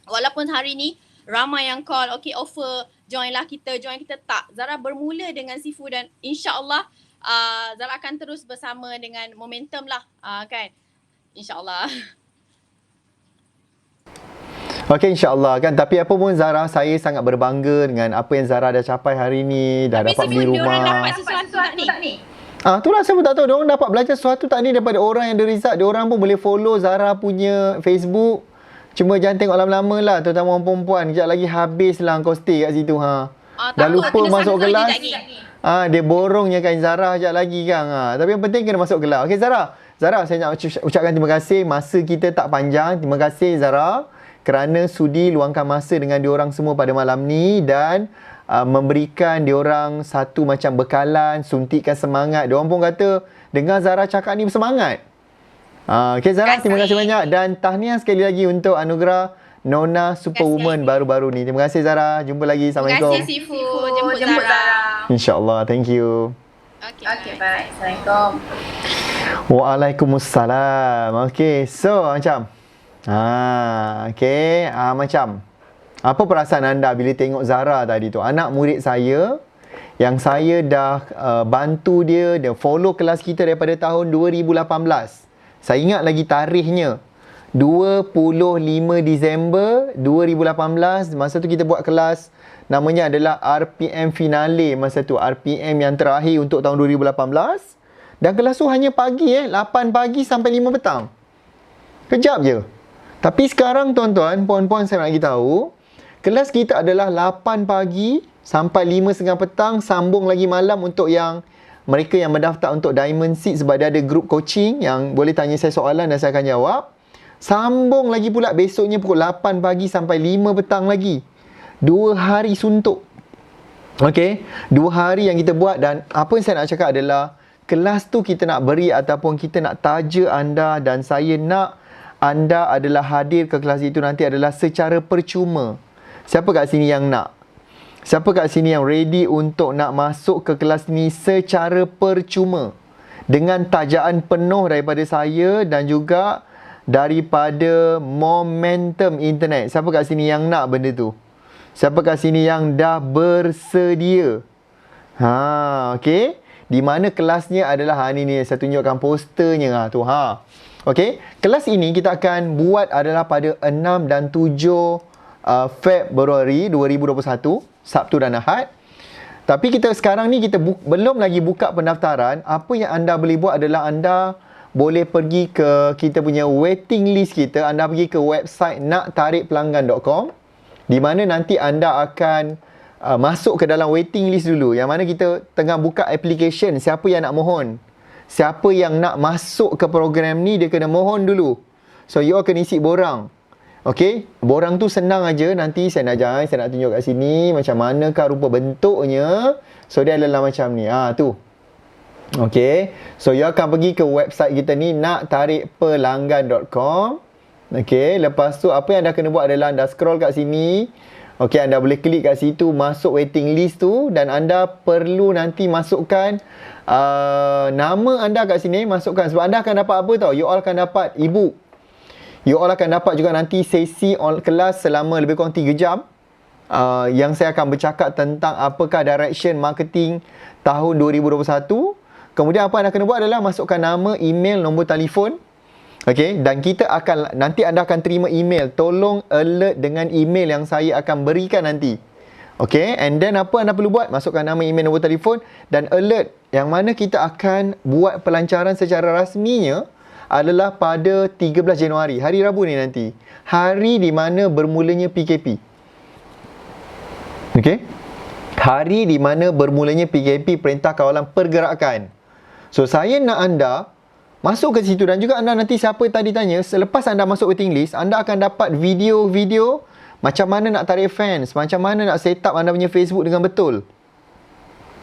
Walaupun hari ni ramai yang call, okay offer, join kita, tak. Zara bermula dengan Sifu dan insya-Allah Zara akan terus bersama dengan momentum lah, kan? InsyaAllah. Okey, insyaAllah kan. Tapi apa pun Zara, saya sangat berbangga dengan apa yang Zara dah capai hari ni. Dah dapat beli rumah. Tapi sebelum dapat sesuatu tak ni? Itulah saya pun tak tahu. Diorang dapat belajar sesuatu tak ni daripada orang yang ada result. Diorang pun boleh follow Zara punya Facebook. Cuma jangan tengok lama-lama lah, terutama orang perempuan. Kejap lagi habis lah kau stay kat situ. Dah lupa masuk kelas. Dia borongnya kan Zara kejap lagi kan. Tapi yang penting kena masuk kelas. Okey Zara, saya nak ucapkan terima kasih. Masa kita tak panjang. Terima kasih Zara kerana sudi luangkan masa dengan diorang semua pada malam ni dan memberikan diorang satu macam bekalan, suntikan semangat. Diorang pun kata dengar Zara cakap ni bersemangat. Okay Zara, terima kasih banyak dan tahniah sekali lagi untuk anugerah Nona Superwoman baru-baru ni. Terima kasih Zara. Jumpa lagi. Assalamualaikum. Terima kasih Sifu. Jemput Zara. InsyaAllah. Thank you. Okay, bye. Assalamualaikum. Waalaikumsalam. Okay, so macam macam apa perasaan anda bila tengok Zara tadi tu? Anak murid saya yang saya dah bantu dia follow kelas kita daripada tahun 2018. Saya ingat lagi tarikhnya. 25 Disember 2018. Masa tu kita buat kelas namanya adalah RPM Finale. Masa tu RPM yang terakhir untuk tahun 2018. Dan kelas tu hanya pagi 8 pagi sampai 5 petang. Kejap je. Tapi sekarang tuan-tuan, puan-puan, saya nak bagi tahu, kelas kita adalah 8 pagi sampai 5.30 petang, sambung lagi malam untuk yang mereka yang mendaftar untuk Diamond Seed sebab dia ada group coaching yang boleh tanya saya soalan dan saya akan jawab. Sambung lagi pula besoknya pukul 8 pagi sampai 5 petang lagi. 2 hari suntuk. Okey, 2 hari yang kita buat, dan apa yang saya nak cakap adalah kelas tu kita nak beri ataupun kita nak taja anda, dan saya nak anda adalah hadir ke kelas itu nanti adalah secara percuma. Siapa kat sini yang nak? Siapa kat sini yang ready untuk nak masuk ke kelas ni secara percuma? Dengan tajaan penuh daripada saya dan juga daripada Momentum Internet. Siapa kat sini yang nak benda tu? Siapa kat sini yang dah bersedia? Okey. Di mana kelasnya adalah ni saya tunjukkan posternya tu. Okey. Kelas ini kita akan buat adalah pada 6 dan 7 Februari 2021, Sabtu dan Ahad. Tapi kita sekarang ni kita belum lagi buka pendaftaran. Apa yang anda boleh buat adalah anda boleh pergi ke kita punya waiting list kita. Anda pergi ke website naktarikpelanggan.com, di mana nanti anda akan masuk ke dalam waiting list dulu. Yang mana kita tengah buka application. Siapa yang nak mohon, siapa yang nak masuk ke program ni, dia kena mohon dulu. So you all kena isi borang. Okey, borang tu senang aja. Nanti saya nak tunjuk kat sini macam manakah rupa bentuknya. So dia adalah macam ni. Tu. Okey, so you akan pergi ke website kita ni naktarikpelanggan.com. Okey, lepas tu apa yang anda kena buat adalah anda scroll kat sini. Okey, anda boleh klik kat situ, masuk waiting list tu, dan anda perlu nanti masukkan nama anda kat sini. Masukkan, sebab anda akan dapat apa tau? You all akan dapat e-book. You all akan dapat juga nanti sesi kelas selama lebih kurang 3 jam. Yang saya akan bercakap tentang apakah direction marketing tahun 2021. Kemudian apa anda kena buat adalah masukkan nama, email, nombor telefon. Okey, dan kita akan nanti anda akan terima email. Tolong alert dengan email yang saya akan berikan nanti. Okey, and then apa anda perlu buat? Masukkan nama, email, nombor telefon dan alert. Yang mana kita akan buat pelancaran secara rasminya adalah pada 13 Januari, hari Rabu ni nanti. Hari di mana bermulanya PKP. Okey. Hari di mana bermulanya PKP, Perintah Kawalan Pergerakan. So saya nak anda masuk ke situ, dan juga anda nanti siapa tadi tanya, selepas anda masuk waiting list, anda akan dapat video-video macam mana nak tarik fans, macam mana nak set up anda punya Facebook dengan betul.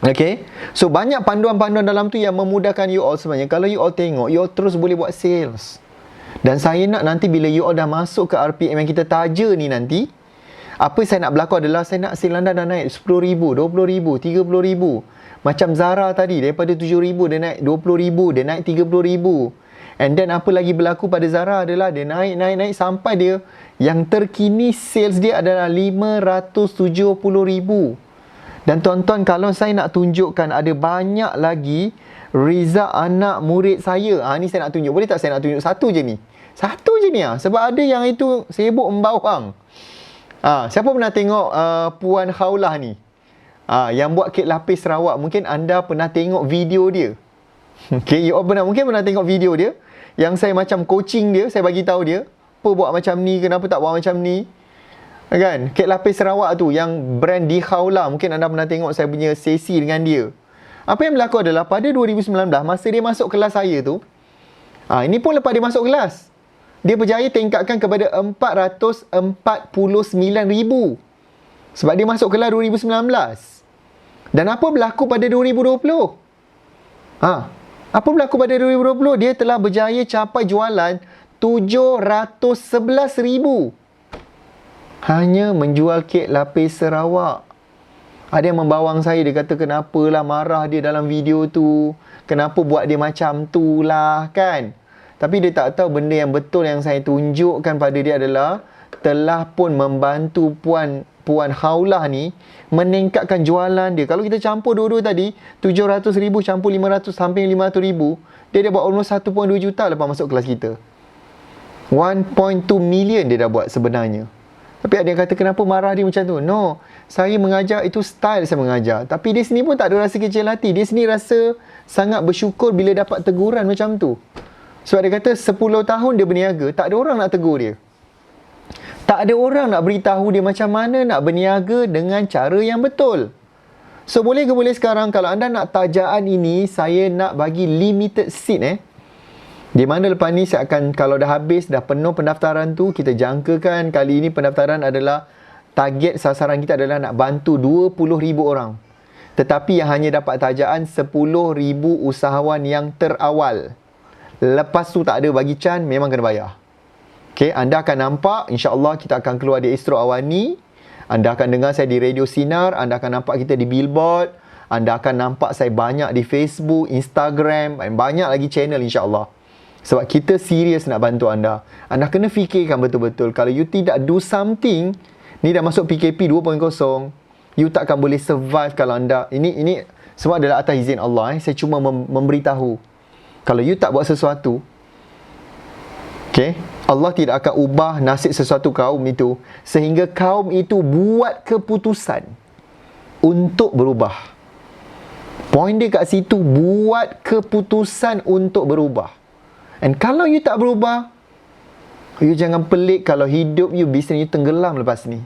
Okay, so banyak panduan-panduan dalam tu yang memudahkan you all sebenarnya. Kalau you all tengok, you all terus boleh buat sales. Dan saya nak nanti bila you all dah masuk ke RPM yang kita taja ni nanti, apa saya nak berlaku adalah saya nak sale anda dah naik RM10,000, RM20,000, RM30,000. Macam Zara tadi, daripada RM7,000 dia naik RM20,000, dia naik RM30,000. And then apa lagi berlaku pada Zara adalah dia naik sampai dia yang terkini sales dia adalah RM570,000. Dan tuan-tuan, kalau saya nak tunjukkan ada banyak lagi result anak murid saya. Ni saya nak tunjuk. Boleh tak saya nak tunjuk satu je ni? Satu je ni sebab ada yang itu sibuk membawang. Siapa pernah tengok Puan Khaulah ni? Yang buat kek lapis Sarawak. Mungkin anda pernah tengok video dia. Okay, you all mungkin pernah tengok video dia. Yang saya macam coaching dia, saya bagi tahu dia apa buat macam ni, kenapa tak buat macam ni. Kan? Kek lapis Sarawak tu yang brand di Khaulah. Mungkin anda pernah tengok saya punya sesi dengan dia. Apa yang berlaku adalah pada 2019 masa dia masuk kelas saya tu, ini pun lepas dia masuk kelas, dia berjaya tingkatkan kepada 449,000 sebab dia masuk kelas 2019. Dan apa berlaku pada 2020? Apa berlaku pada 2020? Dia telah berjaya capai jualan 711,000 hanya menjual kek lapis Sarawak. Ada yang membawang saya, dia kata kenapalah marah dia dalam video tu, kenapa buat dia macam tu lah kan. Tapi dia tak tahu benda yang betul yang saya tunjukkan pada dia adalah telah pun membantu Puan Haulah ni meningkatkan jualan dia. Kalau kita campur dua-dua tadi, 700,000 campur 500, hampir 500,000, dia dah buat almost 1.2 juta lepas masuk kelas kita. 1.2 million dia dah buat sebenarnya. Tapi ada yang kata kenapa marah dia macam tu? No, saya mengajar itu style saya mengajar. Tapi dia sini pun tak ada rasa kecil hati. Dia sini rasa sangat bersyukur bila dapat teguran macam tu. Sebab dia kata 10 tahun dia berniaga, tak ada orang nak tegur dia. Tak ada orang nak beritahu dia macam mana nak berniaga dengan cara yang betul. So boleh ke boleh sekarang kalau anda nak tajaan ini, saya nak bagi limited seat Di mana lepas ni saya akan, kalau dah habis, dah penuh pendaftaran tu, kita jangkakan kali ini pendaftaran adalah, target sasaran kita adalah nak bantu 20,000 orang. Tetapi yang hanya dapat tajaan 10,000 usahawan yang terawal. Lepas tu tak ada bagi Chan, memang kena bayar. Okay, anda akan nampak, insya-Allah kita akan keluar di Astro Awani. Anda akan dengar saya di Radio Sinar, anda akan nampak kita di billboard, anda akan nampak saya banyak di Facebook, Instagram, dan banyak lagi channel insya-Allah. Sebab kita serius nak bantu anda. Anda kena fikirkan betul-betul. Kalau you tidak do something, ni dah masuk PKP 2.0, you tak akan boleh survive kalau anda. Ini semua adalah atas izin Allah. Saya cuma memberitahu. Kalau you tak buat sesuatu, okay, Allah tidak akan ubah nasib sesuatu kaum itu sehingga kaum itu buat keputusan untuk berubah. Point dia kat situ, buat keputusan untuk berubah. And kalau you tak berubah, you jangan pelik kalau hidup you, bisnes you tenggelam lepas ni.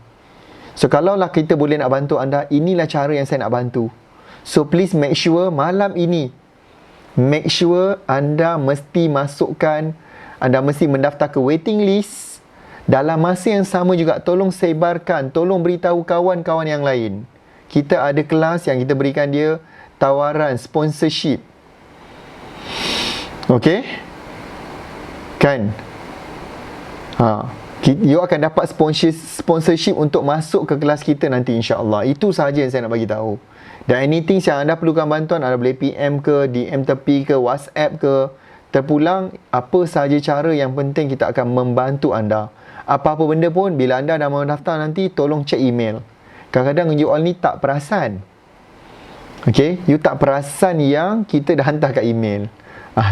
So kalaulah kita boleh nak bantu anda, inilah cara yang saya nak bantu. So please make sure malam ini, make sure anda mesti masukkan, anda mesti mendaftar ke waiting list. Dalam masa yang sama juga, tolong sebarkan, tolong beritahu kawan-kawan yang lain. Kita ada kelas yang kita berikan dia tawaran sponsorship. Okay? Kan? You akan dapat sponsorship untuk masuk ke kelas kita nanti insya-Allah. Itu sahaja yang saya nak bagi tahu. Dan anything yang anda perlukan bantuan, anda boleh PM ke, DM tepi ke, WhatsApp ke. Terpulang, apa sahaja cara, yang penting kita akan membantu anda. Apa-apa benda pun, bila anda dah mau daftar nanti, tolong cek email. Kadang-kadang you all ni tak perasan. Okay? You tak perasan yang kita dah hantar kat email.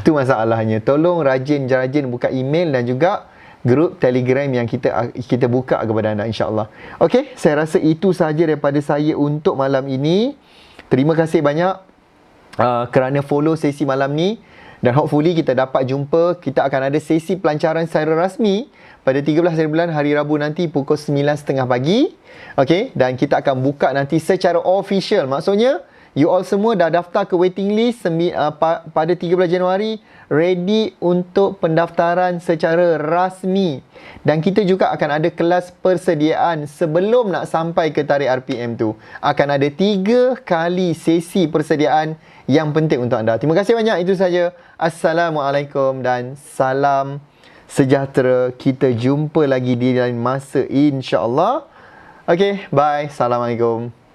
Tu masalahnya. Tolong rajin buka email dan juga grup Telegram yang kita buka kepada anda insya-Allah. Okey, saya rasa itu sahaja daripada saya untuk malam ini. Terima kasih banyak kerana follow sesi malam ni, dan hopefully kita dapat jumpa. Kita akan ada sesi pelancaran secara rasmi pada 13 bulan hari Rabu nanti pukul 9.30 pagi. Okey, dan kita akan buka nanti secara official. Maksudnya you all semua dah daftar ke waiting list pada 13 Januari, ready untuk pendaftaran secara rasmi. Dan kita juga akan ada kelas persediaan sebelum nak sampai ke tarikh RPM tu. Akan ada 3 kali sesi persediaan yang penting untuk anda. Terima kasih banyak, itu saja. Assalamualaikum dan salam sejahtera. Kita jumpa lagi di lain masa insya-Allah. Okay, bye. Assalamualaikum.